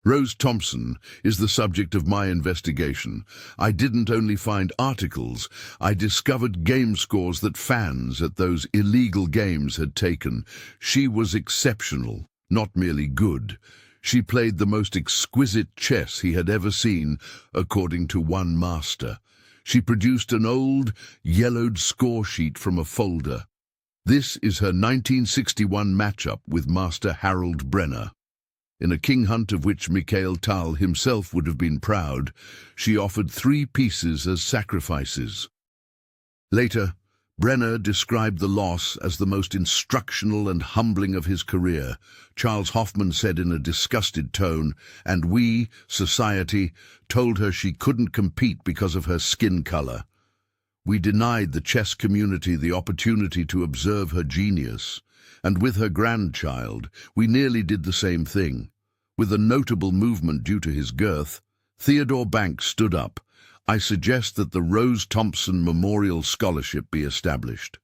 Rose Thompson, is the subject of my investigation. I didn't only find articles, I discovered game scores that fans at those illegal games had taken. She was exceptional, not merely good. She played the most exquisite chess he had ever seen, according to one master. She produced an old, yellowed score sheet from a folder. This is her 1961 matchup with Master Harold Brenner. In a king hunt of which Mikhail Tal himself would have been proud, she offered 3 pieces as sacrifices. Later, Brenner described the loss as the most instructional and humbling of his career. Charles Hoffman said in a disgusted tone, and we, society, told her she couldn't compete because of her skin color. We denied the chess community the opportunity to observe her genius, and with her grandchild, we nearly did the same thing. With a notable movement due to his girth, Theodore Banks stood up. I suggest that the Rose Thompson Memorial Scholarship be established.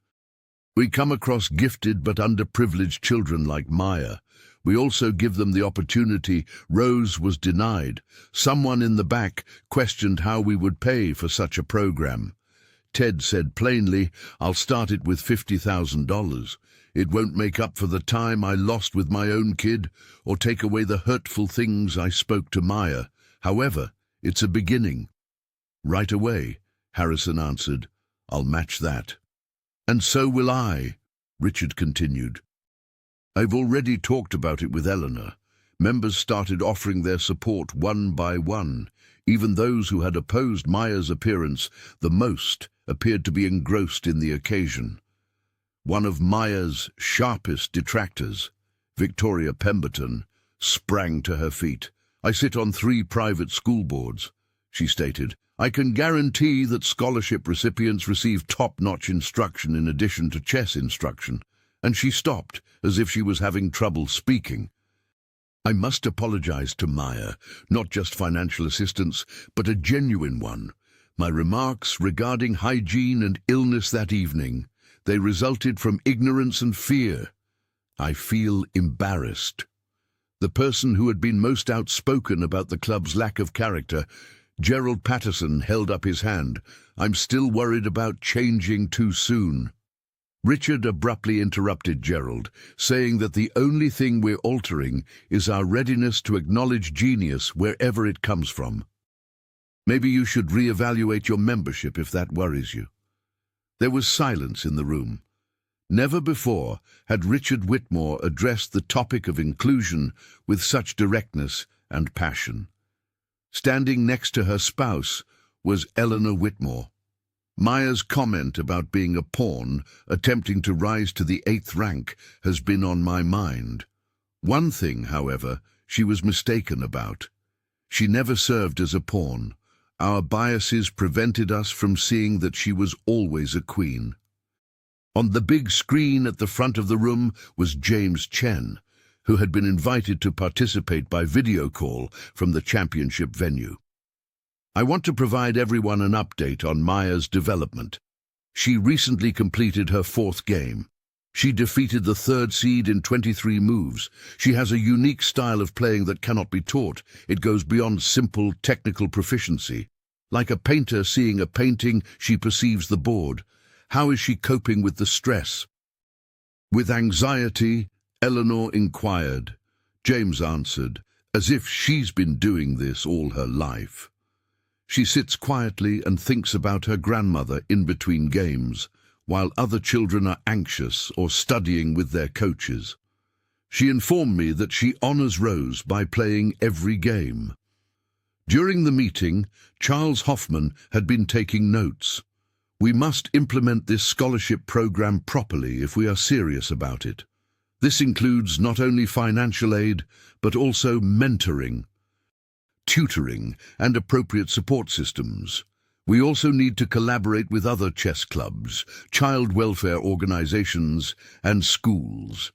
We come across gifted but underprivileged children like Maya. We also give them the opportunity. Rose was denied. Someone in the back questioned how we would pay for such a program. Ted said plainly, I'll start it with $50,000. It won't make up for the time I lost with my own kid or take away the hurtful things I spoke to Maya. However, it's a beginning. Right away, Harrison answered. I'll match that. And so will I, Richard continued. I've already talked about it with Eleanor. Members started offering their support one by one. Even those who had opposed Maya's appearance the most appeared to be engrossed in the occasion. One of Maya's sharpest detractors, Victoria Pemberton, sprang to her feet. I sit on 3 private school boards, she stated. I can guarantee that scholarship recipients receive top-notch instruction in addition to chess instruction. And she stopped, as if she was having trouble speaking. I must apologize to Maya, not just financial assistance, but a genuine one. My remarks regarding hygiene and illness that evening, they resulted from ignorance and fear. I feel embarrassed. The person who had been most outspoken about the club's lack of character, Gerald Patterson, held up his hand. I'm still worried about changing too soon. Richard abruptly interrupted Gerald, saying that the only thing we're altering is our readiness to acknowledge genius wherever it comes from. Maybe you should reevaluate your membership if that worries you. There was silence in the room. Never before had Richard Whitmore addressed the topic of inclusion with such directness and passion. Standing next to her spouse was Eleanor Whitmore. Maya's comment about being a pawn, attempting to rise to the 8th rank, has been on my mind. One thing, however, she was mistaken about. She never served as a pawn. Our biases prevented us from seeing that she was always a queen. On the big screen at the front of the room was James Chen, who had been invited to participate by video call from the championship venue. I want to provide everyone an update on Maya's development. She recently completed her 4th game. She defeated the 3rd seed in 23 moves. She has a unique style of playing that cannot be taught. It goes beyond simple technical proficiency. Like a painter seeing a painting, she perceives the board. How is she coping with the stress? With anxiety, Eleanor inquired. James answered, as if she's been doing this all her life. She sits quietly and thinks about her grandmother in between games, while other children are anxious or studying with their coaches. She informed me that she honors Rose by playing every game. During the meeting, Charles Hoffman had been taking notes. We must implement this scholarship program properly if we are serious about it. This includes not only financial aid, but also mentoring, tutoring, and appropriate support systems. We also need to collaborate with other chess clubs, child welfare organizations, and schools.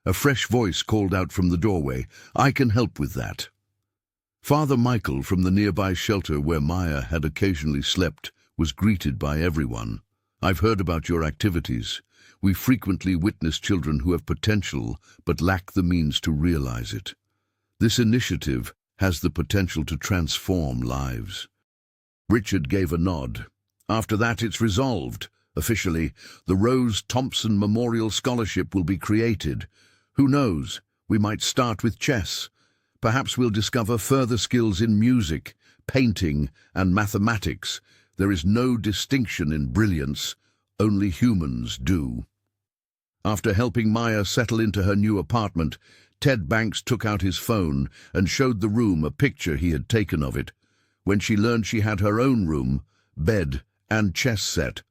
A fresh voice called out from the doorway, I can help with that. Father Michael from the nearby shelter where Maya had occasionally slept was greeted by everyone. I've heard about your activities. We frequently witness children who have potential but lack the means to realize it. This initiative has the potential to transform lives. Richard gave a nod. After that, it's resolved. Officially, the Rose Thompson Memorial Scholarship will be created. Who knows? We might start with chess. Perhaps we'll discover further skills in music, painting, and mathematics. There is no distinction in brilliance. Only humans do. After helping Maya settle into her new apartment, Ted Banks took out his phone and showed the room a picture he had taken of it. When she learned she had her own room, bed, and chess set,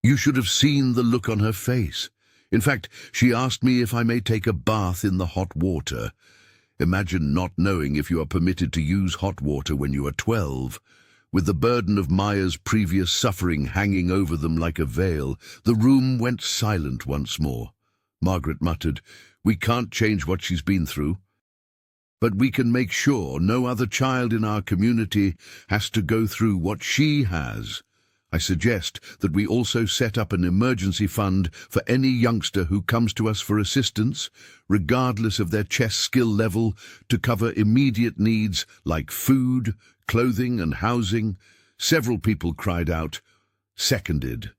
You should have seen the look on her face. In fact, she asked me if I may take a bath in the hot water. Imagine not knowing if you are permitted to use hot water when you are 12. With the burden of Maya's previous suffering hanging over them like a veil, the room went silent once more. Margaret muttered, "We can't change what she's been through, but we can make sure no other child in our community has to go through what she has. I suggest that we also set up an emergency fund for any youngster who comes to us for assistance, regardless of their chess skill level, to cover immediate needs like food, clothing and housing." Several people cried out, "Seconded."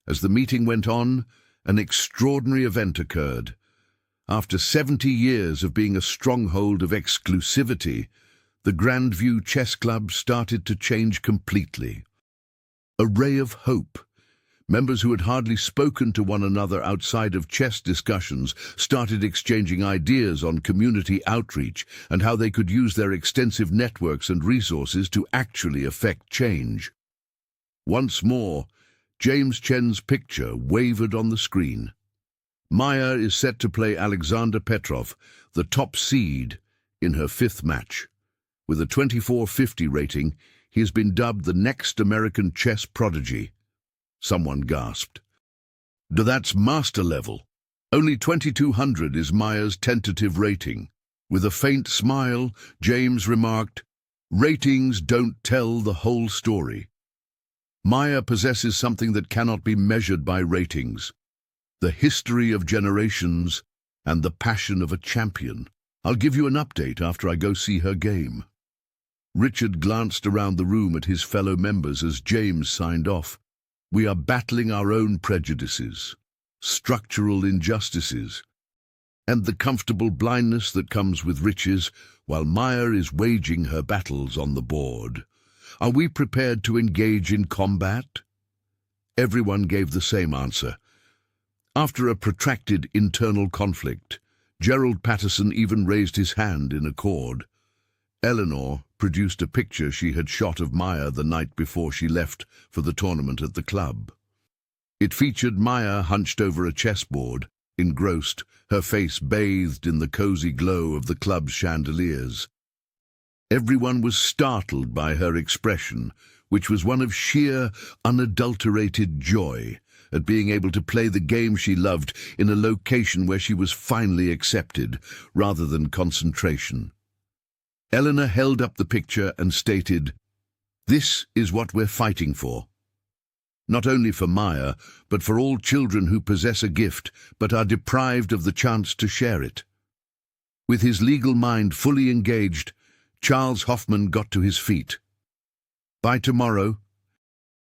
As the meeting went on, an extraordinary event occurred. After 70 years of being a stronghold of exclusivity, the Grandview Chess Club started to change completely. A ray of hope. Members who had hardly spoken to one another outside of chess discussions started exchanging ideas on community outreach and how they could use their extensive networks and resources to actually affect change. Once more, James Chen's picture wavered on the screen. Maya is set to play Alexander Petrov, the top seed, in her 5th match. With a 2450 rating, he has been dubbed the next American chess prodigy. Someone gasped. That's master level. Only 2200 is Maya's tentative rating. With a faint smile, James remarked, "Ratings don't tell the whole story." Maya possesses something that cannot be measured by ratings: the history of generations and the passion of a champion. I'll give you an update after I go see her game. Richard glanced around the room at his fellow members as James signed off. We are battling our own prejudices, structural injustices, and the comfortable blindness that comes with riches, while Maya is waging her battles on the board. Are we prepared to engage in combat? Everyone gave the same answer. After a protracted internal conflict, Gerald Patterson even raised his hand in accord. Eleanor produced a picture she had shot of Maya the night before she left for the tournament at the club. It featured Maya hunched over a chessboard, engrossed, her face bathed in the cozy glow of the club's chandeliers. Everyone was startled by her expression, which was one of sheer, unadulterated joy at being able to play the game she loved in a location where she was finally accepted, rather than concentration. Eleanor held up the picture and stated, "This is what we're fighting for. Not only for Maya, but for all children who possess a gift but are deprived of the chance to share it." With his legal mind fully engaged, Charles Hoffman got to his feet. "By tomorrow,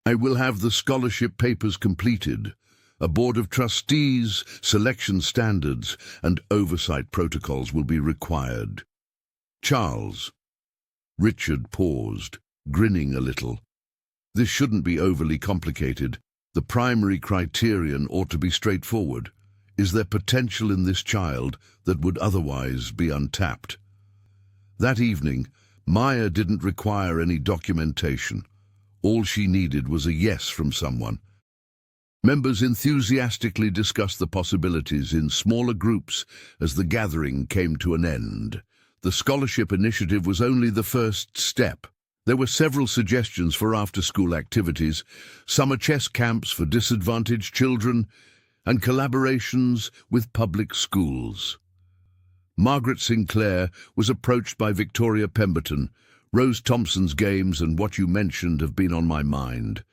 I will have the scholarship papers completed. A board of trustees, selection standards, and oversight protocols will be required." Charles. Richard paused, grinning a little. This shouldn't be overly complicated. The primary criterion ought to be straightforward. Is there potential in this child that would otherwise be untapped? That evening, Maya didn't require any documentation. All she needed was a yes from someone. Members enthusiastically discussed the possibilities in smaller groups as the gathering came to an end. The scholarship initiative was only the first step. There were several suggestions for after-school activities, summer chess camps for disadvantaged children, and collaborations with public schools. Margaret Sinclair was approached by Victoria Pemberton. "Rose Thompson's games and what you mentioned have been on my mind.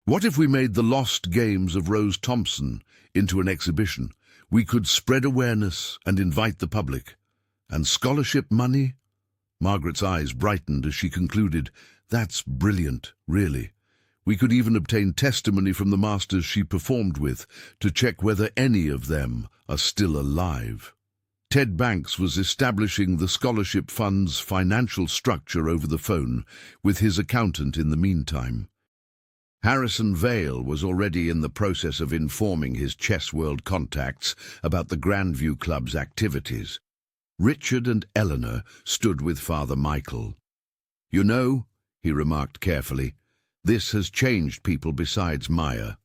What if we made the lost games of Rose Thompson into an exhibition? We could spread awareness and invite the public. And scholarship money?" Margaret's eyes brightened as she concluded, "That's brilliant, really. We could even obtain testimony from the masters she performed with to check whether any of them are still alive." Ted Banks was establishing the scholarship fund's financial structure over the phone, with his accountant in the meantime. Harrison Vale was already in the process of informing his Chess World contacts about the Grandview Club's activities. Richard and Eleanor stood with Father Michael. "You know," he remarked carefully, "this has changed people besides Maya.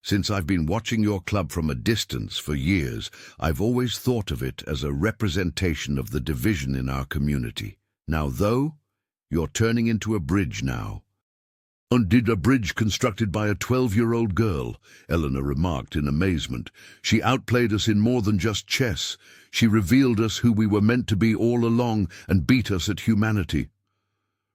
Since I've been watching your club from a distance for years, I've always thought of it as a representation of the division in our community. Now, though, you're turning into a bridge now. "Undid a bridge constructed by a 12-year-old girl," Eleanor remarked in amazement. "She outplayed us in more than just chess. She revealed us who we were meant to be all along and beat us at humanity."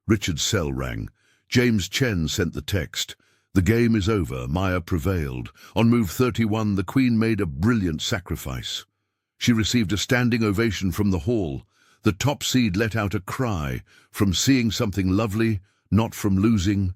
Richard's cell rang. James Chen sent the text. "The game is over. Maya prevailed. On move 31, the Queen made a brilliant sacrifice." She received a standing ovation from the hall. The top seed let out a cry, from seeing something lovely, not from losing.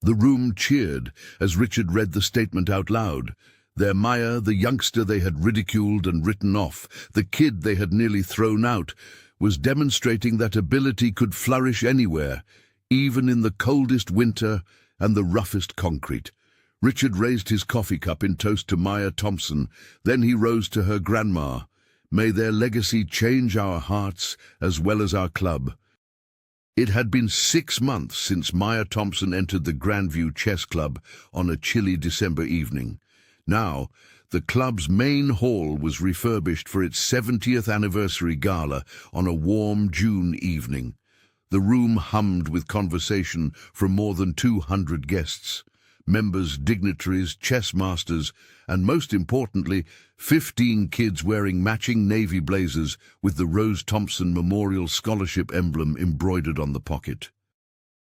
The room cheered as Richard read the statement out loud. Their Maya, the youngster they had ridiculed and written off, the kid they had nearly thrown out, was demonstrating that ability could flourish anywhere, even in the coldest winter and the roughest concrete. Richard raised his coffee cup in toast to Maya Thompson. Then he rose to her grandma. "May their legacy change our hearts as well as our club." It had been 6 months since Maya Thompson entered the Grandview Chess Club on a chilly December evening. Now, the club's main hall was refurbished for its 70th anniversary gala on a warm June evening. The room hummed with conversation from more than 200 guests. Members, dignitaries, chess masters, and most importantly, 15 kids wearing matching navy blazers with the Rose Thompson Memorial Scholarship emblem embroidered on the pocket.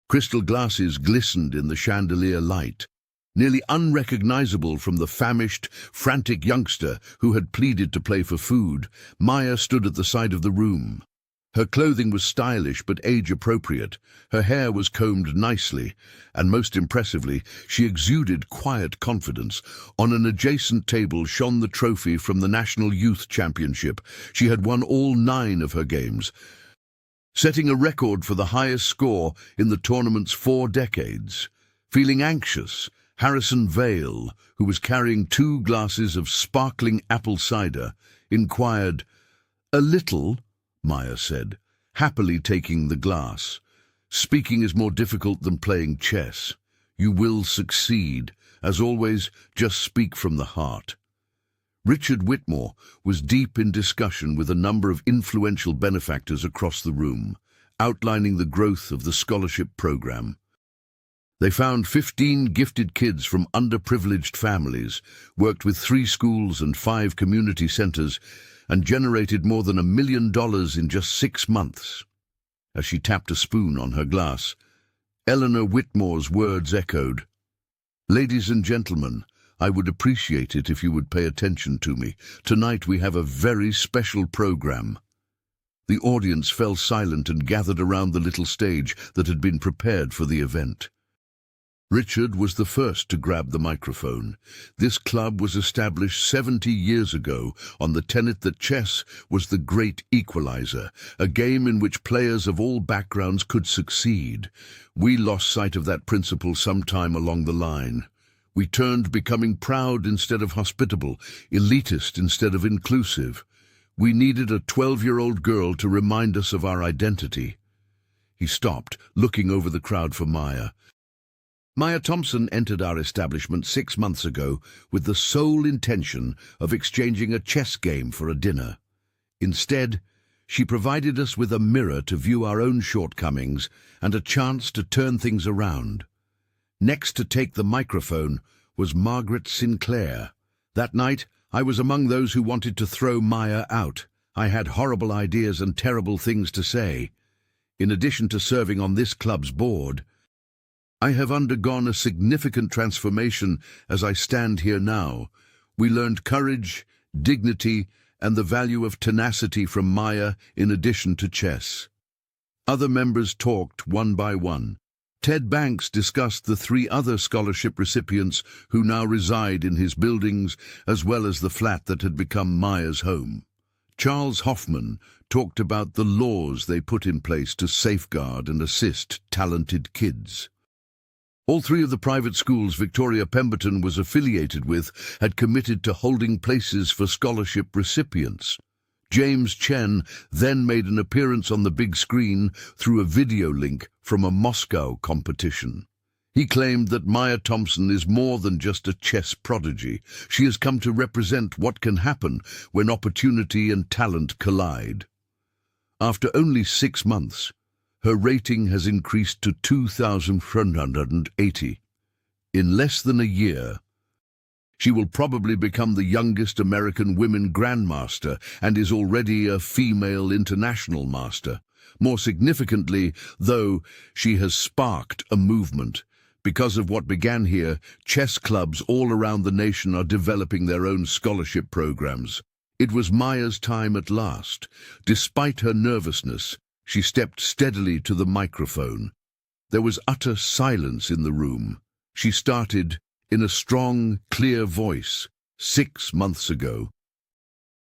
Crystal glasses glistened in the chandelier light. Nearly unrecognizable from the famished, frantic youngster who had pleaded to play for food, Maya stood at the side of the room. Her clothing was stylish but age-appropriate. Her hair was combed nicely, and most impressively, she exuded quiet confidence. On an adjacent table shone the trophy from the National Youth Championship. She had won all 9 of her games, setting a record for the highest score in the tournament's 4 decades. Feeling anxious, Harrison Vale, who was carrying 2 glasses of sparkling apple cider, inquired, "A little?" Maya said, happily taking the glass. "Speaking is more difficult than playing chess. You will succeed. As always, just speak from the heart." Richard Whitmore was deep in discussion with a number of influential benefactors across the room, outlining the growth of the scholarship program. They found 15 gifted kids from underprivileged families, worked with 3 schools and 5 community centers, and generated more than $1 million in just 6 months. As she tapped a spoon on her glass, Eleanor Whitmore's words echoed. "Ladies and gentlemen, I would appreciate it if you would pay attention to me. Tonight we have a very special program." The audience fell silent and gathered around the little stage that had been prepared for the event. Richard was the first to grab the microphone. This club was established 70 years ago on the tenet that chess was the great equalizer, a game in which players of all backgrounds could succeed. We lost sight of that principle sometime along the line. We turned becoming proud instead of hospitable, elitist instead of inclusive. We needed a 12-year-old girl to remind us of our identity. He stopped, looking over the crowd for Maya. Maya Thompson entered our establishment 6 months ago with the sole intention of exchanging a chess game for a dinner. Instead, she provided us with a mirror to view our own shortcomings and a chance to turn things around. Next to take the microphone was Margaret Sinclair. That night, I was among those who wanted to throw Maya out. I had horrible ideas and terrible things to say. In addition to serving on this club's board, I have undergone a significant transformation as I stand here now. We learned courage, dignity, and the value of tenacity from Maya in addition to chess. Other members talked one by one. Ted Banks discussed the 3 other scholarship recipients who now reside in his buildings, as well as the flat that had become Maya's home. Charles Hoffman talked about the laws they put in place to safeguard and assist talented kids. All 3 of the private schools Victoria Pemberton was affiliated with had committed to holding places for scholarship recipients. James Chen then made an appearance on the big screen through a video link from a Moscow competition. He claimed that Maya Thompson is more than just a chess prodigy. She has come to represent what can happen when opportunity and talent collide. After only 6 months, her rating has increased to 2,480. In less than a year, she will probably become the youngest American women grandmaster and is already a female international master. More significantly, though, she has sparked a movement. Because of what began here, chess clubs all around the nation are developing their own scholarship programs. It was Maya's time at last. Despite her nervousness, she stepped steadily to the microphone. There was utter silence in the room. She started in a strong, clear voice. 6 months ago,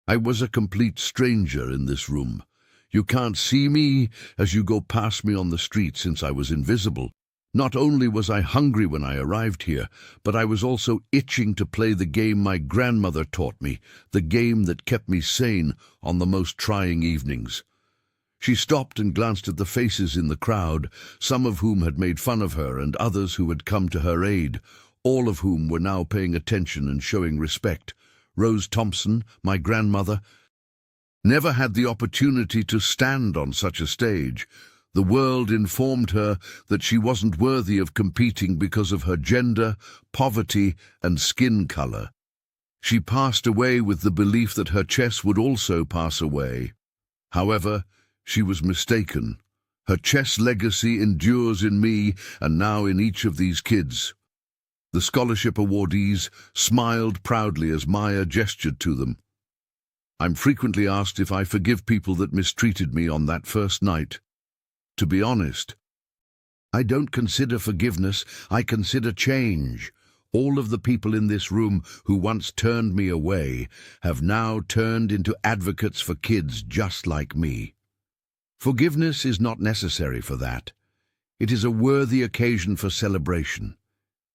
I was a complete stranger in this room. You can't see me as you go past me on the street since I was invisible. Not only was I hungry when I arrived here, but I was also itching to play the game my grandmother taught me, the game that kept me sane on the most trying evenings. She stopped and glanced at the faces in the crowd, some of whom had made fun of her and others who had come to her aid, all of whom were now paying attention and showing respect. Rose Thompson, my grandmother, never had the opportunity to stand on such a stage. The world informed her that she wasn't worthy of competing because of her gender, poverty, and skin color. She passed away with the belief that her chess would also pass away. However, she was mistaken. Her chess legacy endures in me and now in each of these kids. The scholarship awardees smiled proudly as Maya gestured to them. I'm frequently asked if I forgive people that mistreated me on that first night. To be honest, I don't consider forgiveness, I consider change. All of the people in this room who once turned me away have now turned into advocates for kids just like me. Forgiveness is not necessary for that. It is a worthy occasion for celebration.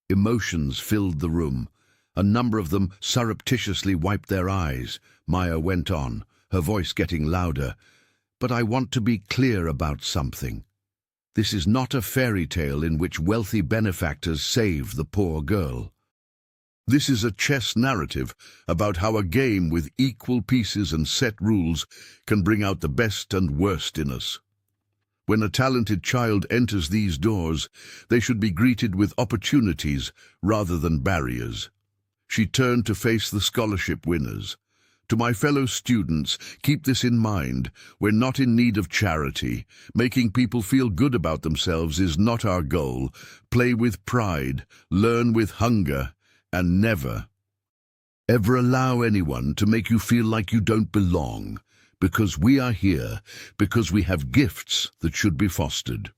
Emotions filled the room. A number of them surreptitiously wiped their eyes. Maya went on, her voice getting louder. But I want to be clear about something. This is not a fairy tale in which wealthy benefactors save the poor girl. This is a chess narrative about how a game with equal pieces and set rules can bring out the best and worst in us. When a talented child enters these doors, they should be greeted with opportunities rather than barriers. She turned to face the scholarship winners. To my fellow students, keep this in mind. We're not in need of charity. Making people feel good about themselves is not our goal. Play with pride, learn with hunger, and never, ever allow anyone to make you feel like you don't belong, because we are here, because we have gifts that should be fostered.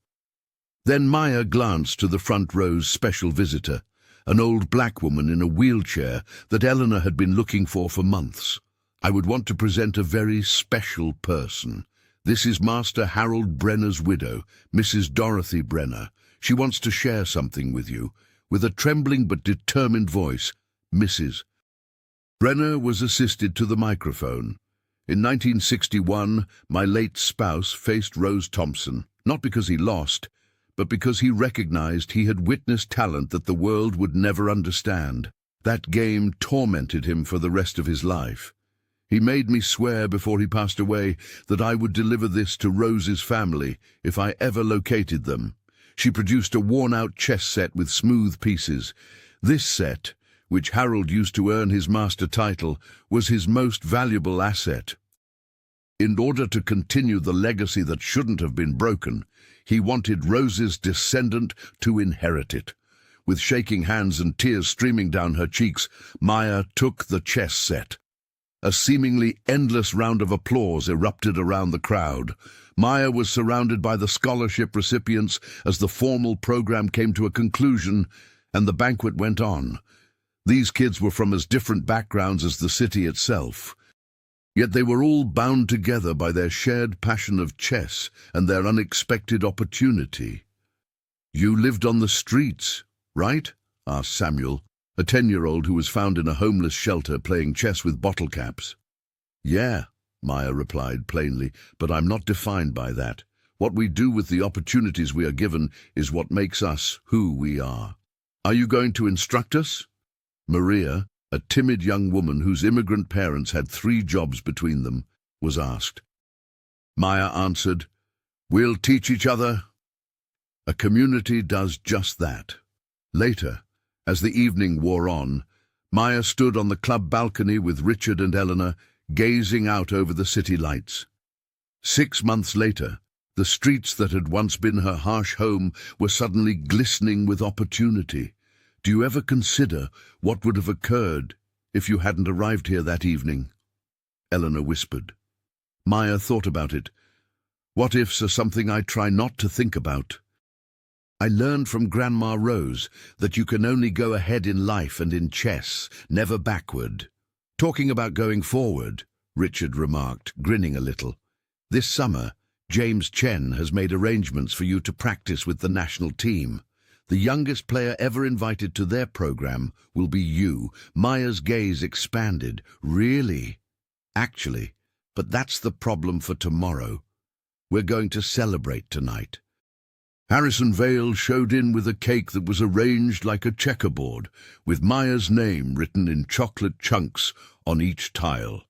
Then Maya glanced to the front row's special visitor, an old black woman in a wheelchair that Eleanor had been looking for months. I would want to present a very special person. This is Master Harold Brenner's widow, Mrs. Dorothy Brenner. She wants to share something with you. With a trembling but determined voice, Mrs. Brenner was assisted to the microphone. In 1961, my late spouse faced Rose Thompson, not because he lost, but because he recognized he had witnessed talent that the world would never understand. That game tormented him for the rest of his life. He made me swear before he passed away that I would deliver this to Rose's family if I ever located them. She produced a worn-out chess set with smooth pieces. This set, which Harold used to earn his master title, was his most valuable asset. In order to continue the legacy that shouldn't have been broken, he wanted Rose's descendant to inherit it. With shaking hands and tears streaming down her cheeks, Maya took the chess set. A seemingly endless round of applause erupted around the crowd. Maya was surrounded by the scholarship recipients as the formal program came to a conclusion and the banquet went on. These kids were from as different backgrounds as the city itself. Yet they were all bound together by their shared passion of chess and their unexpected opportunity. "You lived on the streets, right?" asked Samuel, a 10-year-old who was found in a homeless shelter playing chess with bottle caps. "Yeah," Maya replied plainly, "but I'm not defined by that. What we do with the opportunities we are given is what makes us who we are. Are you going to instruct us? Maria, a timid young woman whose immigrant parents had 3 jobs between them, was asked. Maya answered, "We'll teach each other." A community does just that. Later, as the evening wore on, Maya stood on the club balcony with Richard and Eleanor, gazing out over the city lights. 6 months later, the streets that had once been her harsh home were suddenly glistening with opportunity. Do you ever consider what would have occurred if you hadn't arrived here that evening? Eleanor whispered. Maya thought about it. What ifs are something I try not to think about. I learned from Grandma Rose that you can only go ahead in life and in chess, never backward. Talking about going forward, Richard remarked, grinning a little. This summer, James Chen has made arrangements for you to practice with the national team. The youngest player ever invited to their program will be you. Maya's gaze expanded. Really? Actually, but that's the problem for tomorrow. We're going to celebrate tonight. Harrison Vale showed in with a cake that was arranged like a checkerboard, with Maya's name written in chocolate chunks on each tile.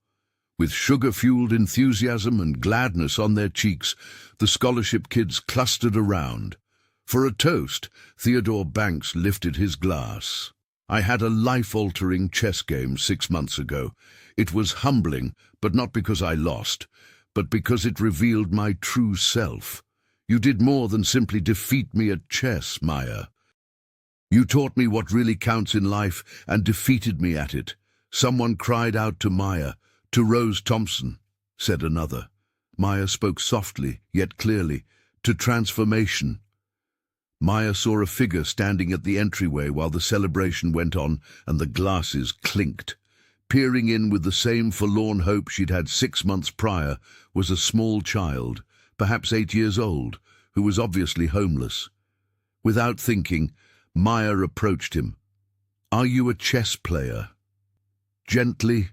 With sugar-fueled enthusiasm and gladness on their cheeks, the scholarship kids clustered around. For a toast, Theodore Banks lifted his glass. I had a life-altering chess game 6 months ago. It was humbling, but not because I lost, but because it revealed my true self. You did more than simply defeat me at chess, Maya. You taught me what really counts in life and defeated me at it. Someone cried out to Maya. To Rose Thompson, said another. Maya spoke softly, yet clearly. To transformation. Maya saw a figure standing at the entryway while the celebration went on and the glasses clinked. Peering in with the same forlorn hope she'd had 6 months prior was a small child, perhaps 8 years old, who was obviously homeless. Without thinking, Maya approached him. Are you a chess player? Gently,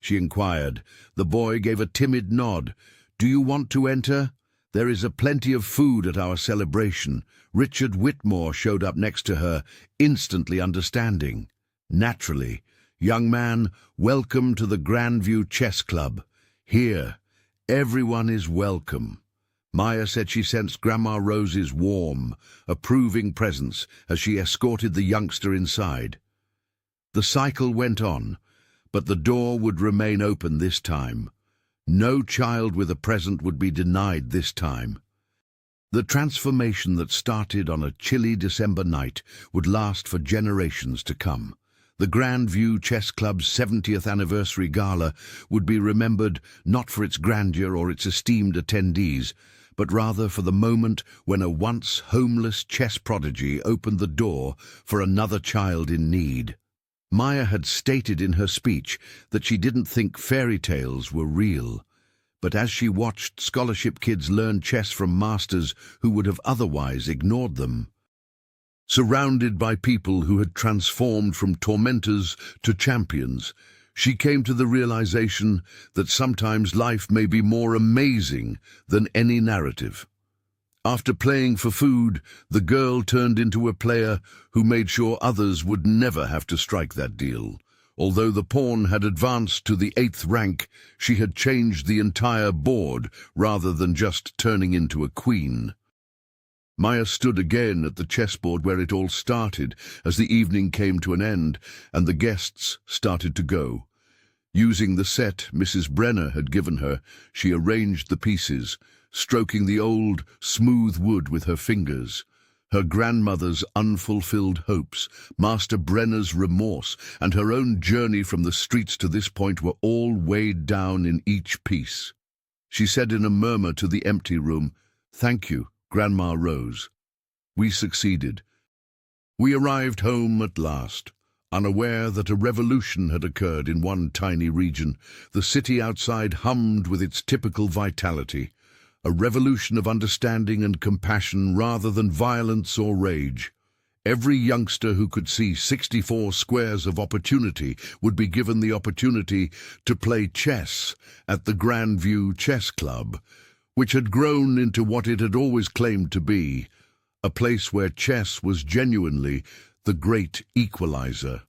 she inquired. The boy gave a timid nod. Do you want to enter? There is plenty of food at our celebration. Richard Whitmore showed up next to her, instantly understanding. Naturally, young man, welcome to the Grandview Chess Club. Here, everyone is welcome. Maya said she sensed Grandma Rose's warm, approving presence as she escorted the youngster inside. The cycle went on, but the door would remain open this time. No child with a present would be denied this time. The transformation that started on a chilly December night would last for generations to come. The Grandview Chess Club's 70th anniversary gala would be remembered not for its grandeur or its esteemed attendees, but rather for the moment when a once homeless chess prodigy opened the door for another child in need. Maya had stated in her speech that she didn't think fairy tales were real, but as she watched scholarship kids learn chess from masters who would have otherwise ignored them, surrounded by people who had transformed from tormentors to champions, she came to the realization that sometimes life may be more amazing than any narrative. After playing for food, the girl turned into a player who made sure others would never have to strike that deal. Although the pawn had advanced to the 8th rank, she had changed the entire board rather than just turning into a queen. Maya stood again at the chessboard where it all started as the evening came to an end and the guests started to go. Using the set Mrs. Brenner had given her, she arranged the pieces, stroking the old, smooth wood with her fingers. Her grandmother's unfulfilled hopes, Master Brenner's remorse, and her own journey from the streets to this point were all weighed down in each piece. She said in a murmur to the empty room, "Thank you, Grandma Rose. We succeeded. We arrived home at last, unaware that a revolution had occurred in one tiny region. The city outside hummed with its typical vitality. A revolution of understanding and compassion rather than violence or rage. Every youngster who could see 64 squares of opportunity would be given the opportunity to play chess at the Grandview Chess Club, which had grown into what it had always claimed to be, a place where chess was genuinely the great equalizer,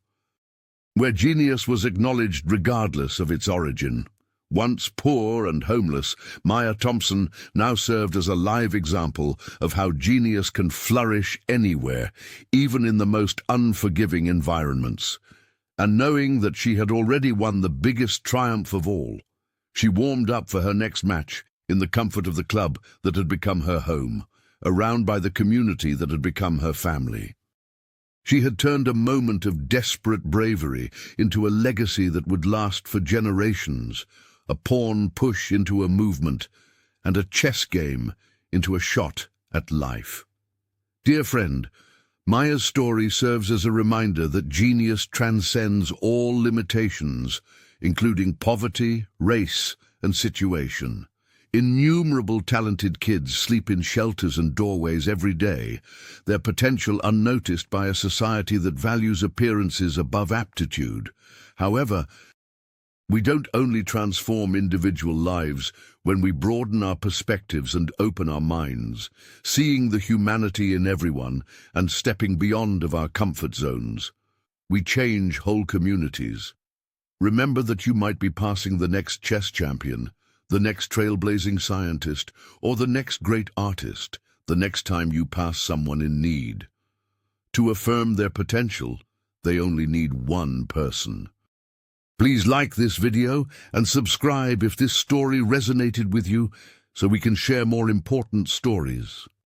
where genius was acknowledged regardless of its origin. Once poor and homeless, Maya Thompson now served as a live example of how genius can flourish anywhere, even in the most unforgiving environments. And knowing that she had already won the biggest triumph of all, she warmed up for her next match in the comfort of the club that had become her home, around by the community that had become her family. She had turned a moment of desperate bravery into a legacy that would last for generations, a pawn push into a movement, and a chess game into a shot at life. Dear friend, Maya's story serves as a reminder that genius transcends all limitations, including poverty, race, and situation. Innumerable talented kids sleep in shelters and doorways every day, their potential unnoticed by a society that values appearances above aptitude. However, we don't only transform individual lives when we broaden our perspectives and open our minds, seeing the humanity in everyone and stepping beyond of our comfort zones. We change whole communities. Remember that you might be passing the next chess champion, the next trailblazing scientist, or the next great artist, the next time you pass someone in need. To affirm their potential, they only need one person. Please like this video and subscribe if this story resonated with you so we can share more important stories.